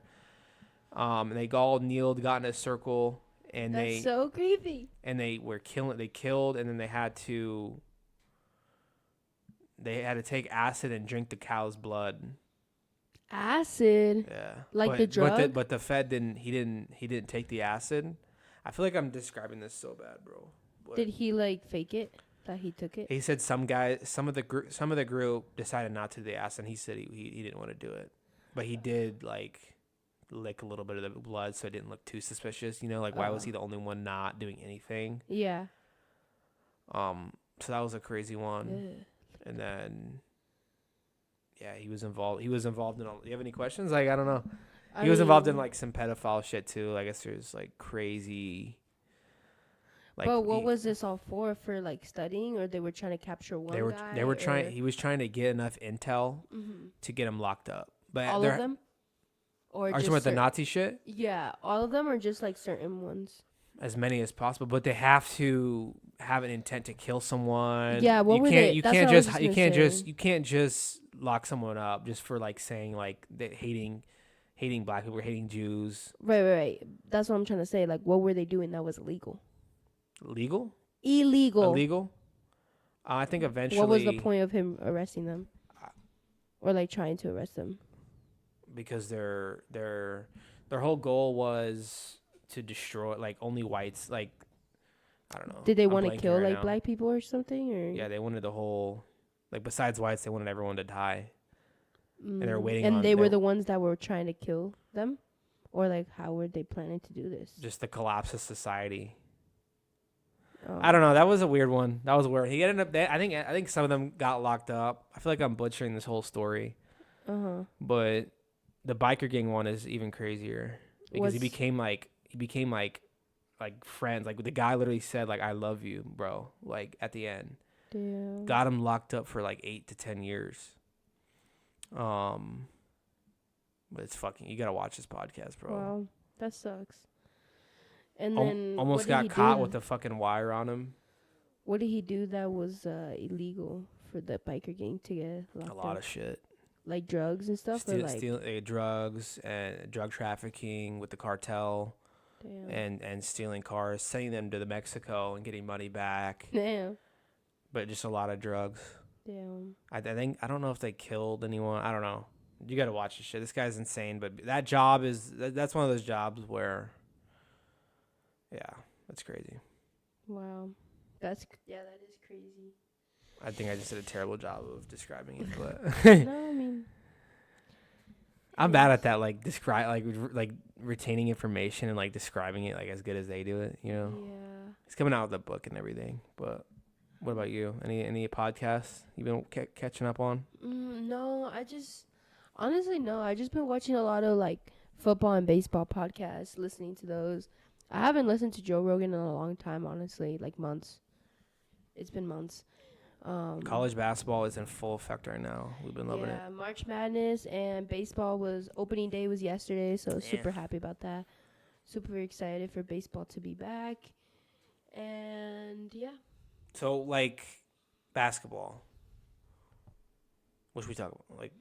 And they all kneeled, got in a circle, and That's so creepy. they were killing. They killed, and then they had to take acid and drink the cow's blood. Acid. Yeah, Like but, the drug? But the Fed didn't. He didn't take the acid. I feel like I'm describing this so bad, bro. But Did he like fake it that he took it? he said some of the group decided not to do the acid. And he said he didn't want to do it, but he did like lick a little bit of the blood so it didn't look too suspicious. You know, like why was he the only one not doing anything? Yeah. So that was a crazy one. Ugh. And then yeah, he was involved. He was involved in all. Do you have any questions? Like I don't know. He was involved in like some pedophile shit too. I guess there's like crazy. Like, but what was this all for? For like studying, or they were trying to capture one guy? They were trying. He was trying to get enough intel to get him locked up. But all of them, or are you just talking about the Nazi shit? Yeah, all of them, or just like certain ones. As many as possible, but they have to have an intent to kill someone. Yeah, what were they? You That's can't what I was just just gonna say. you can't just lock someone up just for like saying like that hating black people or hating Jews. Right. That's what I'm trying to say. Like, what were they doing that was illegal? Illegal. Illegal. I think eventually. What was the point of him arresting them, or like trying to arrest them? Because their whole goal was to destroy like only whites. Like I don't know. Did they I'm want to blanking kill right like now. black people or something? Or Yeah, they wanted the whole like besides whites, they wanted everyone to die. And they were waiting and on. they were the ones that were trying to kill them, or like how were they planning to do this? Just the collapse of society. Oh. I don't know. That was a weird one. That was weird. He ended up. I think some of them got locked up. I feel like I'm butchering this whole story. But the biker gang one is even crazier because he became like friends. Like the guy literally said like I love you, bro. Like at the end, Damn. got him locked up for like 8 to 10 years. But it's fucking. You gotta watch this podcast, bro. Wow, that sucks. And then almost got caught with a fucking wire on him. What did he do that was illegal for the biker gang to get locked up? A lot of shit. Like drugs and stuff? Stealing drugs and drug trafficking with the cartel. Damn. And stealing cars, sending them to Mexico and getting money back. Damn. But just a lot of drugs. Damn. I don't know if they killed anyone. I don't know. You got to watch this shit. This guy's insane. But that job that's one of those jobs where, yeah, that's crazy. Wow. That is crazy. I think I just did a terrible job of describing it, but No, I mean, I'm bad at that. Like like retaining information and like describing it like as good as they do it. You know, yeah. he's coming out with a book and everything. But what about you? Any podcasts you've been catching up on? No, honestly, no. I just been watching a lot of like football and baseball podcasts, listening to those. I haven't listened to Joe Rogan in a long time, honestly, like months. It's been months. College basketball is in full effect right now. We've been loving it. Yeah, March Madness and baseball opening day was yesterday, so Yeah. super happy about that. Super excited for baseball to be back. And yeah. So like basketball. What should we talk about? Like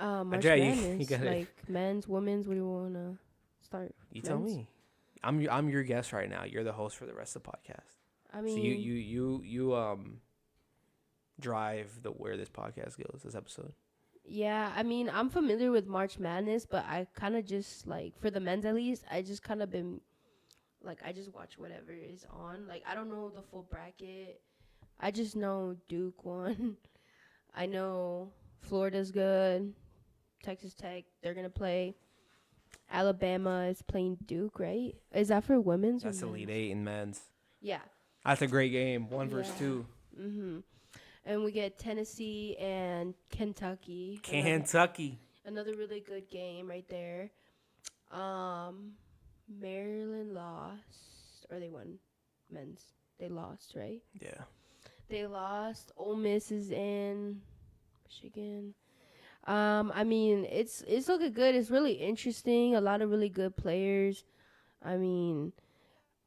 March Andrea, Madness, you gotta, like men's, women's. What do you want to start? you tell Men's? me. I'm your guest right now. You're the host for the rest of the podcast. I mean, So you drive where this podcast goes, this episode. yeah, I mean, I'm familiar with March Madness, but I kind of just like for the men's at least, I just kind of been like I just watch whatever is on. Like I don't know the full bracket. I just know Duke won. I know Florida's good. Texas Tech, they're gonna play. Alabama is playing Duke, right? Is that for women's? That's or Elite men's? Eight in men's. Yeah. That's a great game. 1 versus Yeah. 2. And we get Tennessee and Kentucky. Kentucky. Another really good game right there. Maryland lost, or they won men's. They lost, right? Yeah. They lost. Ole Miss is in. Michigan. I mean, it's looking good. It's really interesting. A lot of really good players. I mean,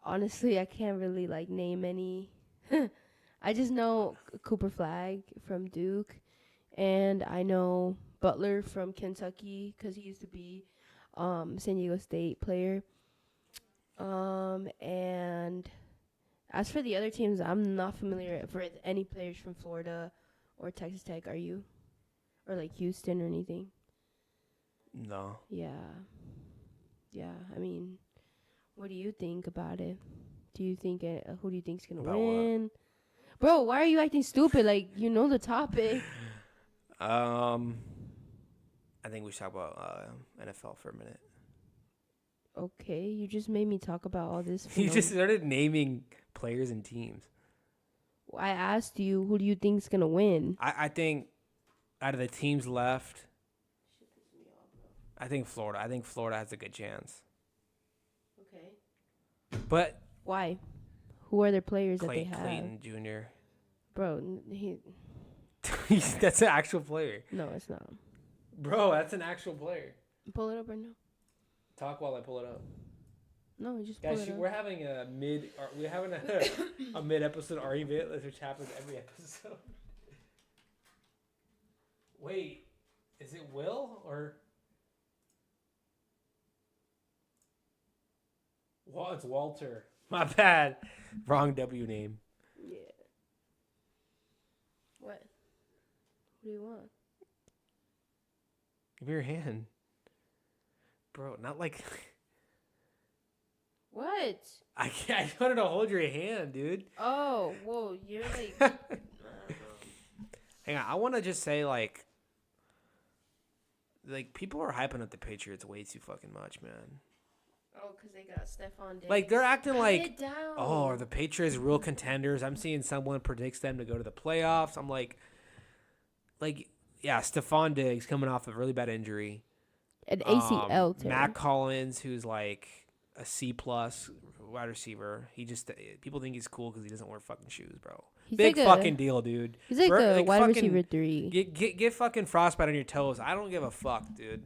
honestly, I can't really like name any. I just know Cooper Flag from Duke, and I know Butler from Kentucky because he used to be San Diego State player. And as for the other teams, I'm not familiar with any players from Florida or Texas Tech. Are you? Or like Houston or anything? No. Yeah. Yeah, I mean, what do you think about it? Do you think who do you think's gonna About win? Bro, why are you acting stupid? Like, you know the topic. I think we should talk about NFL for a minute. Okay, you just made me talk about all this. You just started naming players and teams. I asked you, who do you think's gonna win? I think out of the teams left, I think Florida. I think Florida has a good chance. Okay. But Why? Who are their players that they have? Clayton Jr. Bro, That's an actual player. no, it's not. Bro, that's an actual player. Pull it up right now. Talk while I pull it up. No, just pull Guys, it up. we're having a mid episode argument, which happens every episode. Wait, is it Will or? Well, it's Walter. My bad. Wrong W name. Yeah. What? What do you want? Give me your hand. Bro, not like... What? I wanted to hold your hand, dude. Oh, whoa, you're like... Hang on, I want to just say, like, people are hyping up the Patriots way too fucking much, man. Oh, because they got Stephon Diggs. Like, they're acting like, it down. oh, are the Patriots real contenders? I'm seeing someone predicts them to go to the playoffs. I'm like, yeah, Stephon Diggs coming off a really bad injury. An ACL, too. Matt Collins, who's like a C+ wide receiver. He just, people think he's cool because he doesn't wear fucking shoes, bro. He's Big like a- fucking deal, dude. He's like Bro, a wide fucking- receiver 3. Get fucking frostbite on your toes. I don't give a fuck, dude.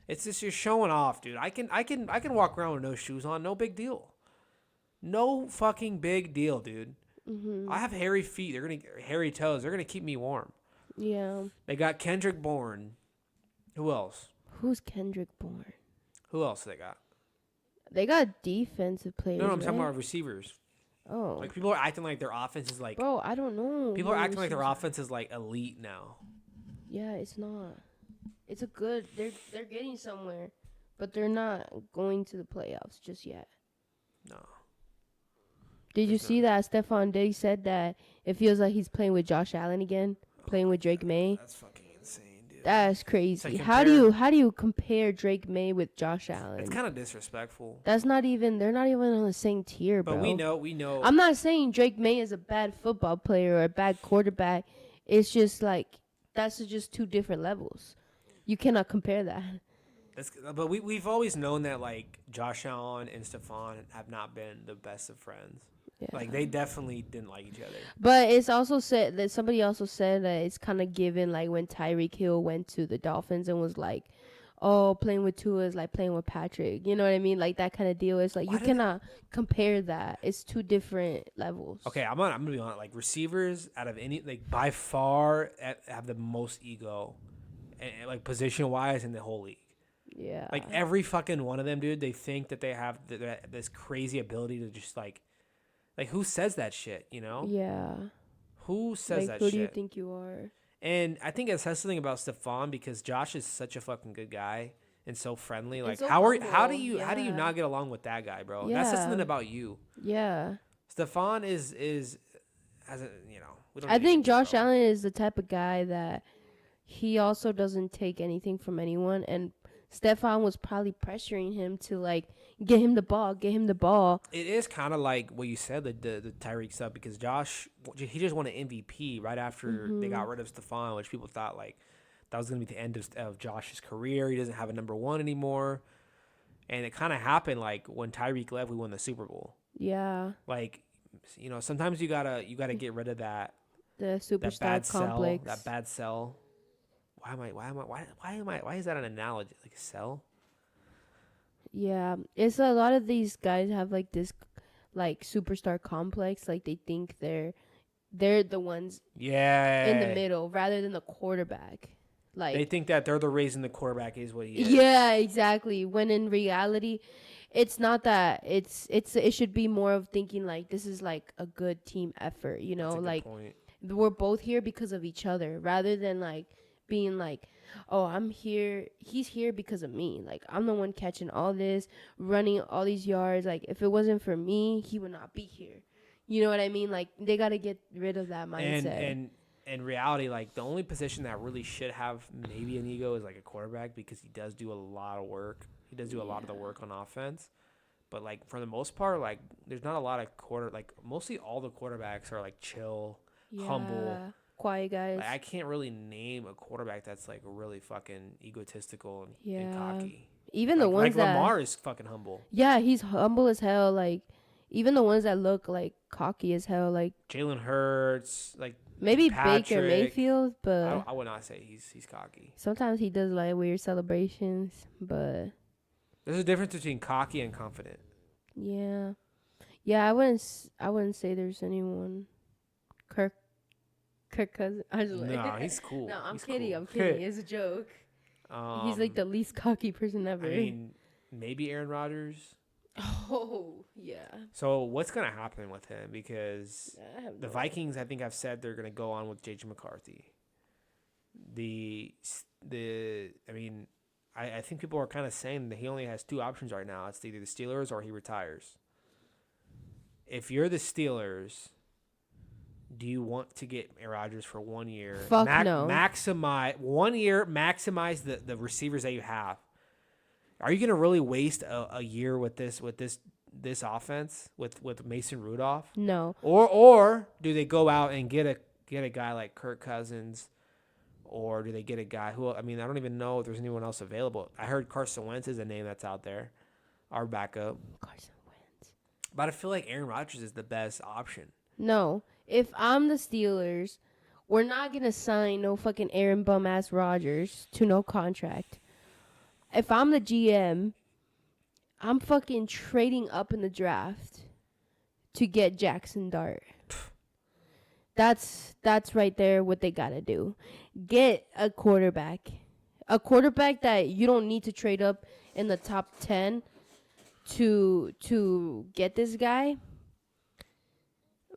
It's just you're showing off, dude. I can walk around with no shoes on. No big deal. No fucking big deal, dude. Mm-hmm. I have hairy feet. Hairy toes. They're gonna keep me warm. Yeah. They got Kendrick Bourne. Who else? Who's Kendrick Bourne? Who else they got? They got defensive players. No, I'm talking right? about receivers. Oh. Like people are acting like their offense is like. Bro, I don't know. People are acting like their receivers- offense is like elite now. Yeah, it's not. It's a good. They're getting somewhere, but they're not going to the playoffs just yet. No. Did you There's see no. that Stephon Diggs said that it feels like he's playing with Josh Allen again, playing with Drake May? That's fucking insane, dude. That's It's like crazy. compare. How do you compare Drake May with Josh It's Allen? kind of disrespectful. That's not even. They're not even on the same tier, But bro. we know. I'm not saying Drake May is a bad football player or a bad quarterback. It's just like that's just two different levels. You cannot compare that. But we've always known that like Josh Allen and Stephon have not been the best of friends. Yeah. Like they definitely didn't like each other. But it's also said that somebody also said that it's kind of given like when Tyreek Hill went to the Dolphins and was like, "Oh, playing with Tua is like playing with Patrick." You know what I mean? Like that kind of deal. It's like Why you do they- cannot compare that. It's two different levels. Okay, I'm gonna be honest. Like receivers out of any like by far have the most ego, and like position wise in the whole league. Yeah. Like every fucking one of them, dude. They think that they have this crazy ability to just like who says that shit? You know, Yeah. who says Like that who shit? do you think you are? And I think it says something about Stephon because Josh is such a fucking good guy and so friendly. And Like so how do humble, you yeah. not get along with that guy, bro? That says something Yeah. about you. Yeah. Stephon is as a we don't. I need to think get into it, Josh bro. Allen is the type of guy that he also doesn't take anything from anyone, and Stefan was probably pressuring him to like get him the ball, get him the ball. It is kind of like what you said, the Tyreek stuff, because Josh, he just won an MVP right after they got rid of Stephon, which people thought like that was going to be the end of Josh's career. He doesn't have a number one anymore. And it kind of happened like when Tyreek left, we won the Super Bowl. Yeah, Like, sometimes you gotta get rid of that the superstar bad complex. sell, that bad sell. Why is that an analogy? Like a sell? Yeah, it's a lot of these guys have like this like superstar complex. Like they think they're the ones Yeah. in the middle rather than the quarterback. Like They think that they're the reason the quarterback is what he is. yeah, exactly. When in reality, it's not that. It should be more of thinking like this is like a good team effort. You know, That's a good like point. we're both here because of each other, rather than like being like, oh, I'm here. He's here because of me. Like I'm the one catching all this, running all these yards. Like if it wasn't for me, he would not be here. You know what I mean? Like they gotta get rid of that mindset. And in reality, like the only position that really should have maybe an ego is like a quarterback because he does do a lot of work. He does do a lot of the work on offense. But like for the most part, like there's not a lot of mostly all the quarterbacks are like chill, humble. Quiet guys. Like, I can't really name a quarterback that's like really fucking egotistical and Yeah. cocky. Even the ones like that Lamar is fucking humble. yeah, he's humble as hell. Like even the ones that look like cocky as hell, like Jalen Hurts, like maybe Patrick. Baker Mayfield, but I would not say he's cocky. sometimes he does like weird celebrations. But There's a difference between cocky and confident. yeah, I wouldn't say there's anyone. Kirk Cousins. I just No, he's cool. No, I'm He's kidding. cool. I'm kidding. It's a joke. He's like the least cocky person ever. I mean, maybe Aaron Rodgers. Oh yeah. So what's gonna happen with him? Because I have the no Vikings, I think I've said they're gonna go on with JJ McCarthy. I think people are kind of saying that he only has two options right now. It's either the Steelers or he retires. If you're the Steelers, do you want to get Aaron Rodgers for 1 year? Fuck no. Maximize 1 year. Maximize the receivers that you have. Are you gonna really waste a year with this offense with Mason Rudolph? No. Or do they go out and get a guy like Kirk Cousins, or do they get a guy who I don't even know if there's anyone else available. I heard Carson Wentz is a name that's out there, our backup. Carson Wentz. But I feel like Aaron Rodgers is the best option. No. If I'm the Steelers, we're not gonna sign no fucking Aaron bum ass Rodgers to no contract. If I'm the GM, I'm fucking trading up in the draft to get Jackson Dart. That's right there what they gotta do. Get a quarterback. A quarterback that you don't need to trade up in the top 10 to get this guy.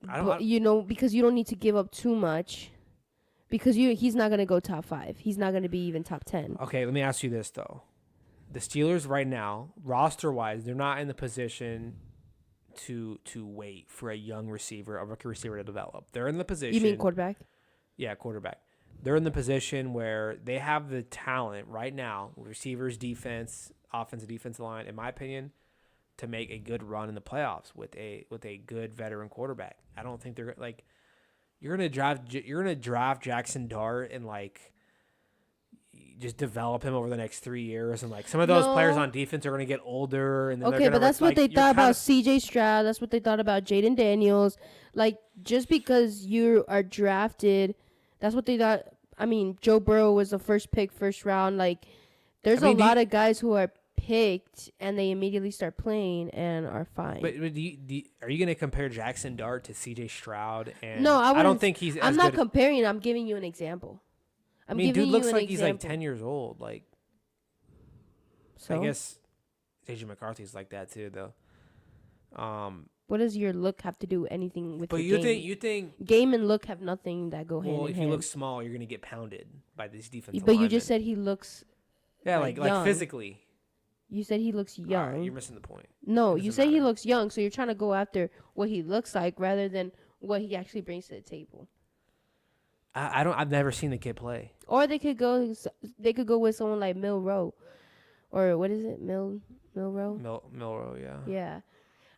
Because you don't need to give up too much. because he's not gonna go top 5. He's not gonna be even top 10. Okay, let me ask you this though: the Steelers right now, roster wise, they're not in the position to wait for a young receiver, a rookie receiver to develop. They're in the position. You mean quarterback? Yeah, quarterback. They're in the position where they have the talent right now, receivers, defense, offensive, defensive line, in my opinion, to make a good run in the playoffs with a good veteran quarterback. I don't think they're like you're gonna draft Jackson Dart and like just develop him over the next 3 years, and like some of those players No. on defense are gonna get older, and then Okay, they're gonna but that's what like, they you're thought kinda- about C.J. Stroud. That's what they thought about Jaden Daniels. Like, just because you are drafted, that's what they thought. I mean, Joe Burrow was the first pick, first round. Like, there's I mean, a lot of guys who are picked and they immediately start playing and are fine. But are you gonna compare Jackson Dart to C.J. Stroud? And No, I I don't wouldn't- think he's. I'm as not good. comparing. I'm giving you an example. I mean, dude looks like he's like 10 years old. Like, So, I guess J.J. McCarthy's like that too, though. what does your look have to do anything with But your you game? think Game and look have nothing that go hand well, in if hand. you look small, you're gonna get pounded by these defensive But you linemen. just said he looks. yeah, like, like young. physically. You said he looks All young. right, you're missing the point. No, It you doesn't say he matter. looks young, so you're trying to go after what he looks like rather than what he actually brings to the table. I don't. I've never seen the kid play. Or they could go with someone like Milrow, or what is it, Milrow? Milrow, yeah. Yeah,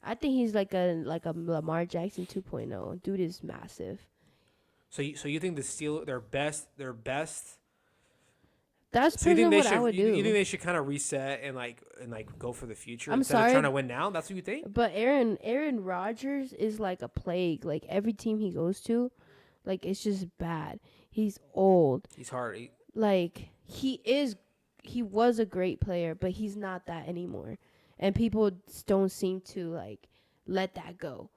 I think he's like a Lamar Jackson 2.0. Dude is massive. So you think the Steelers their best That's So you pretty think much they what I should? would You think do. they should kind of reset and go for the future I'm instead sorry. of trying to win now? That's what you think? But Aaron Rodgers is like a plague. Like every team he goes to, like it's just bad. He's old. He's hard. Like he was a great player, but he's not that anymore. And people don't seem to like let that go.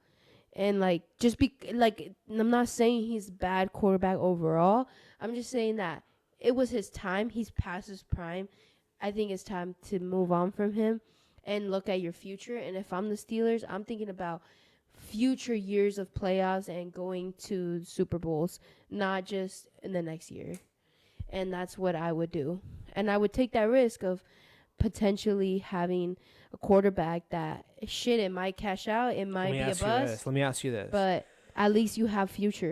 And like just be like I'm not saying he's bad quarterback overall. I'm just saying that it was his time. He's past his prime. I think it's time to move on from him and look at your future. And if I'm the Steelers, I'm thinking about future years of playoffs and going to Super Bowls, not just in the next year. And that's what I would do. And I would take that risk of potentially having a quarterback that it might cash out, it might be a bust, Let me ask you this. but at least you have future.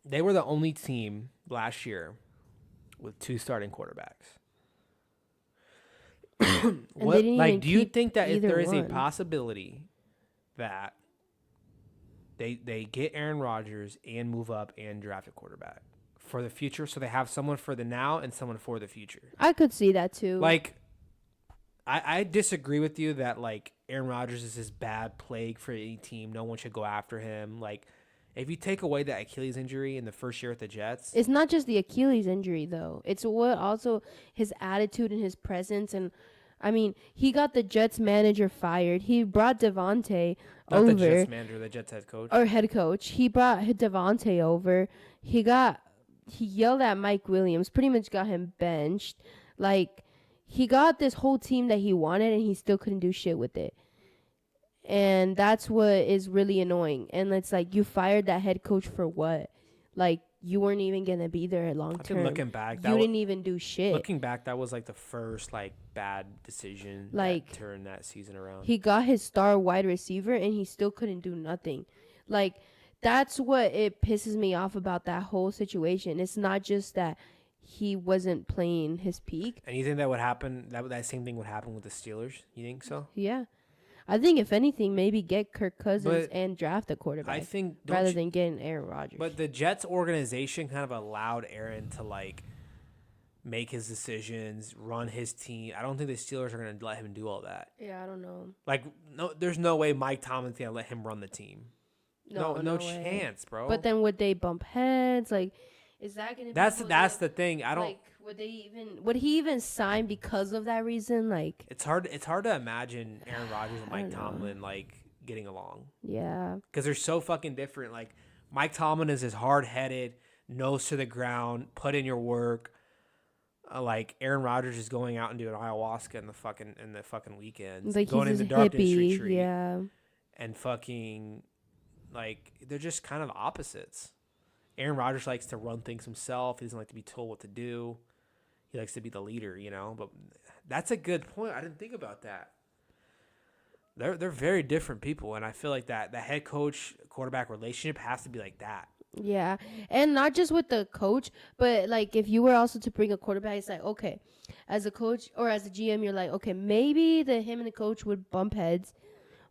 They were the only team last year with 2 starting quarterbacks. They didn't even do you keep think that if either there is a one. possibility that they get Aaron Rodgers and move up and draft a quarterback for the future, so they have someone for the now and someone for the future? I could see that too. Like, I disagree with you that like Aaron Rodgers is this bad plague for any team. No one should go after him. Like, if you take away that Achilles injury in the first year with the Jets, it's not just the Achilles injury though. It's what also his attitude and his presence. And I mean, he got the Jets manager fired. He brought Devontae not over. the Jets manager, the Jets head coach. Or head coach. He brought Devontae over. He yelled at Mike Williams, pretty much got him benched. Like, he got this whole team that he wanted, and he still couldn't do shit with it. And that's what is really annoying. And it's like, you fired that head coach for what? Like, you weren't even going to be there long I term. think looking back, You didn't even do shit. looking back, that was like the first like bad decision Like, that turned that season around. He got his star wide receiver, and he still couldn't do nothing. Like, that's what it pisses me off about that whole situation. It's not just that he wasn't playing his peak. And you think that would happen? That same thing would happen with the Steelers? You think so? Yeah. I think if anything, maybe get Kirk Cousins But and draft a quarterback I think rather than getting Aaron Rodgers. But the Jets organization kind of allowed Aaron to like make his decisions, run his team. I don't think the Steelers are going to let him do all that. Yeah, I don't know. Like, no, there's no way Mike Tomlin's going to let him run the team. No way. chance, bro. But then would they bump heads? Like, is that going to be... That's the thing. I don't... Like, would he even sign because of that reason? Like... It's hard to imagine Aaron Rodgers and I Mike don't know. Tomlin, like, getting along. Yeah. Because they're so fucking different. Like, Mike Tomlin is hard-headed, nose to the ground, put in your work. Like, Aaron Rodgers is going out and doing ayahuasca in the fucking weekends. Like, going he's into a darkness hippie. retreat. Yeah. And fucking, like, they're just kind of opposites. Aaron Rodgers likes to run things himself. He doesn't like to be told what to do. He likes to be the leader, you know. But that's a good point. I didn't think about that. They're very different people, and I feel like that the head coach quarterback relationship has to be like that. Yeah, and not just with the coach, but like if you were also to bring a quarterback, it's like okay, as a coach or as a GM, you're like okay, maybe him and the coach would bump heads,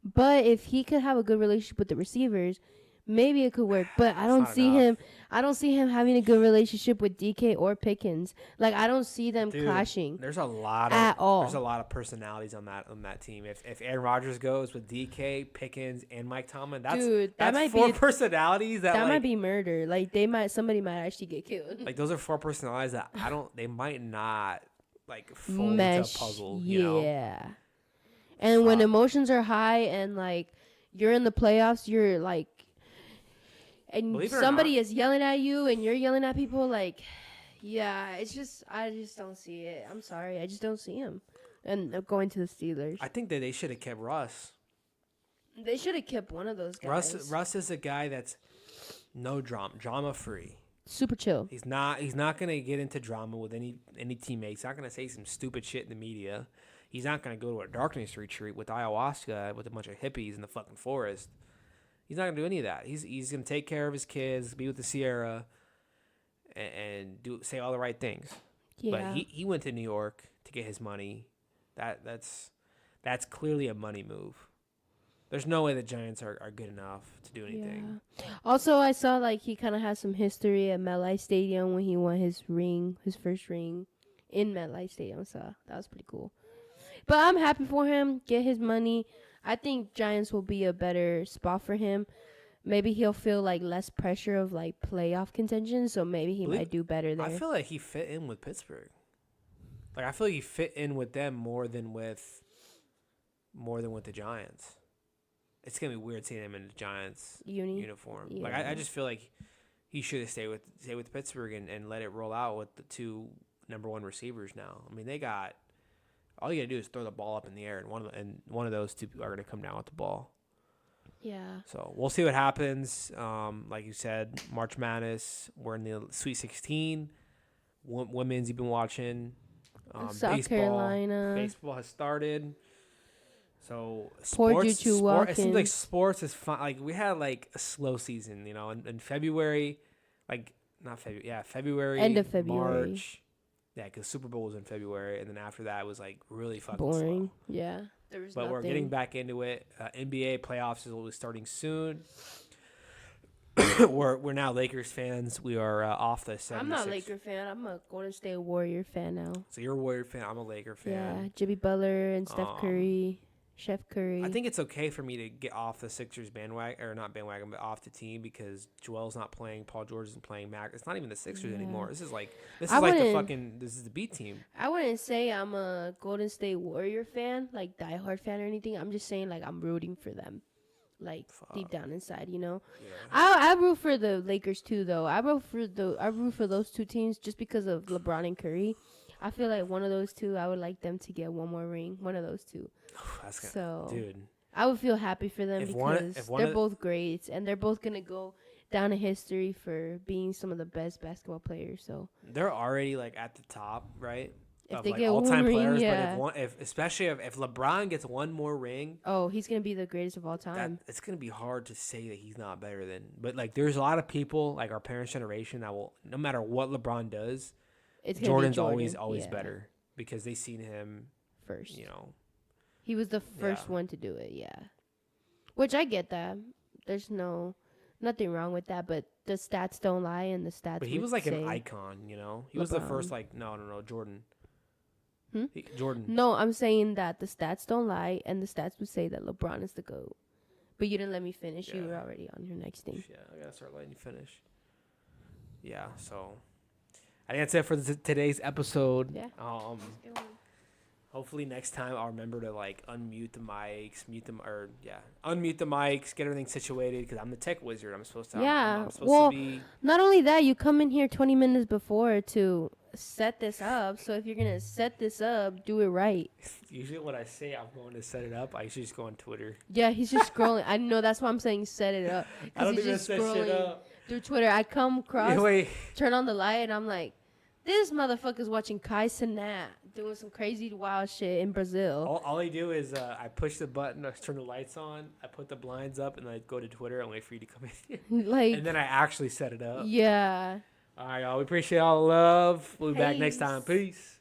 but if he could have a good relationship with the receivers, maybe it could work. But I It's don't not see enough. him. I don't see him having a good relationship with DK or Pickens. Like I don't see them Dude, clashing there's a lot of at all. personalities on that team. If Aaron Rodgers goes with DK, Pickens, and Mike Tomlin, that's Dude, that that's might four be personalities that might like be murder. Like somebody might actually get killed. like those are four personalities that they might not like fold into Mesh, a puzzle. You know, yeah. And when Fuck. emotions are high and like you're in the playoffs, you're like, and Believe it or somebody not- is yelling at you and you're yelling at people, like, yeah, it's just I just don't see it. I'm sorry, I just don't see him. And going to the Steelers, I think that they should have kept Russ. they should have kept one of those guys. Russ is a guy that's no drama free. Super chill. He's not gonna get into drama with any teammates. He's not gonna say some stupid shit in the media. He's not gonna go to a darkness retreat with ayahuasca with a bunch of hippies in the fucking forest. He's not gonna do any of that. He's gonna take care of his kids, be with the Sierra, and say all the right things. Yeah. But he went to New York to get his money. That's clearly a money move. There's no way the Giants are good enough to do anything. Yeah. Also, I saw like he kind of has some history at MetLife Stadium when he won his first ring in MetLife Stadium. So that was pretty cool. But I'm happy for him. Get his money. I think Giants will be a better spot for him. Maybe he'll feel like less pressure of like playoff contention. So maybe he might do better there. I feel like he fit in with Pittsburgh. Like I feel like he fit in with them more than with the Giants. It's gonna be weird seeing him in the Giants uniform. Yeah. Like I just feel like he should have stayed with Pittsburgh and let it roll out with the two number one receivers now. I mean they got all you gotta do is throw the ball up in the air and one of those two are gonna come down with the ball. Yeah. So we'll see what happens. Like you said, March Madness. We're in the Sweet 16. Women's you've been watching. South Carolina. Baseball has started. So Poor sports, Juju it seems like Watkins. sports is fun. Like we had like a slow season, you know, in February, like not February, yeah, February, End of February. March, yeah, because Super Bowl was in February, and then after that it was like really fucking Boring. slow. Yeah. There was But we're nothing. getting back into it. NBA playoffs will be starting soon. we're now Lakers fans. We are off the 76. I'm not a Laker fan. I'm a Golden State Warrior fan now. So you're a Warrior fan. I'm a Laker fan. Yeah, Jimmy Butler and Steph Curry, Chef Curry. I think it's okay for me to get off the Sixers bandwagon, or not bandwagon, but off the team because Joel's not playing, Paul George isn't playing, Mac. It's not even the Sixers anymore. This is the B team. I wouldn't say I'm a Golden State Warrior fan, like diehard fan or anything. I'm just saying like I'm rooting for them, like deep down inside, you know. Yeah. I root for the Lakers too, though. I root for those two teams just because of LeBron and Curry. I feel like one of those two, I would like them to get one more ring. One of those two. Dude. I would feel happy for them If because one they're of- both great and they're both gonna go down in history for being some of the best basketball players. So They're already like at the top, right? if of, they like, get one all-time ring, players, yeah. but especially if LeBron gets one more ring, Oh, he's gonna be the greatest of all time. it's gonna be hard to say that he's not better than. But like, there's a lot of people like our parents' generation that will, no matter what LeBron does, It's gonna be Jordan's Jordan. always Yeah, better because they seen him, first. you know. He was the first Yeah. one to do it. Yeah, which I get that. There's nothing wrong with that, but the stats don't lie, and the stats. But he would was like say, an icon, you know. He was the first LeBron. like no Jordan. Hmm? Jordan. No, I'm saying that the stats don't lie, and the stats would say that LeBron is the GOAT. But you didn't let me finish. You Yeah. were already on your next thing. Yeah, I gotta start letting you finish. Yeah, so I think that's it for today's episode. Yeah. Hopefully next time I'll remember to like unmute the mics, unmute the mics, get everything situated because I'm the tech wizard. I'm supposed to. Yeah, I'm supposed well, to be. Not only that, you come in here 20 minutes before to set this up. So if you're gonna set this up, do it right. Usually, when I say I'm going to set it up, I usually just go on Twitter. Yeah, he's just scrolling. I know that's why I'm saying set it up. I don't he's even just set shit scrolling up. through Twitter. I come across, Wait. turn on the light, and I'm like, this motherfucker's watching Kai Cenat doing some crazy wild shit in Brazil. All I do is I push the button, I turn the lights on, I put the blinds up, and I go to Twitter and wait for you to come in. Like, And then I actually set it up. yeah. All right, y'all. We appreciate all the love. We'll be back next time. Peace. Peace.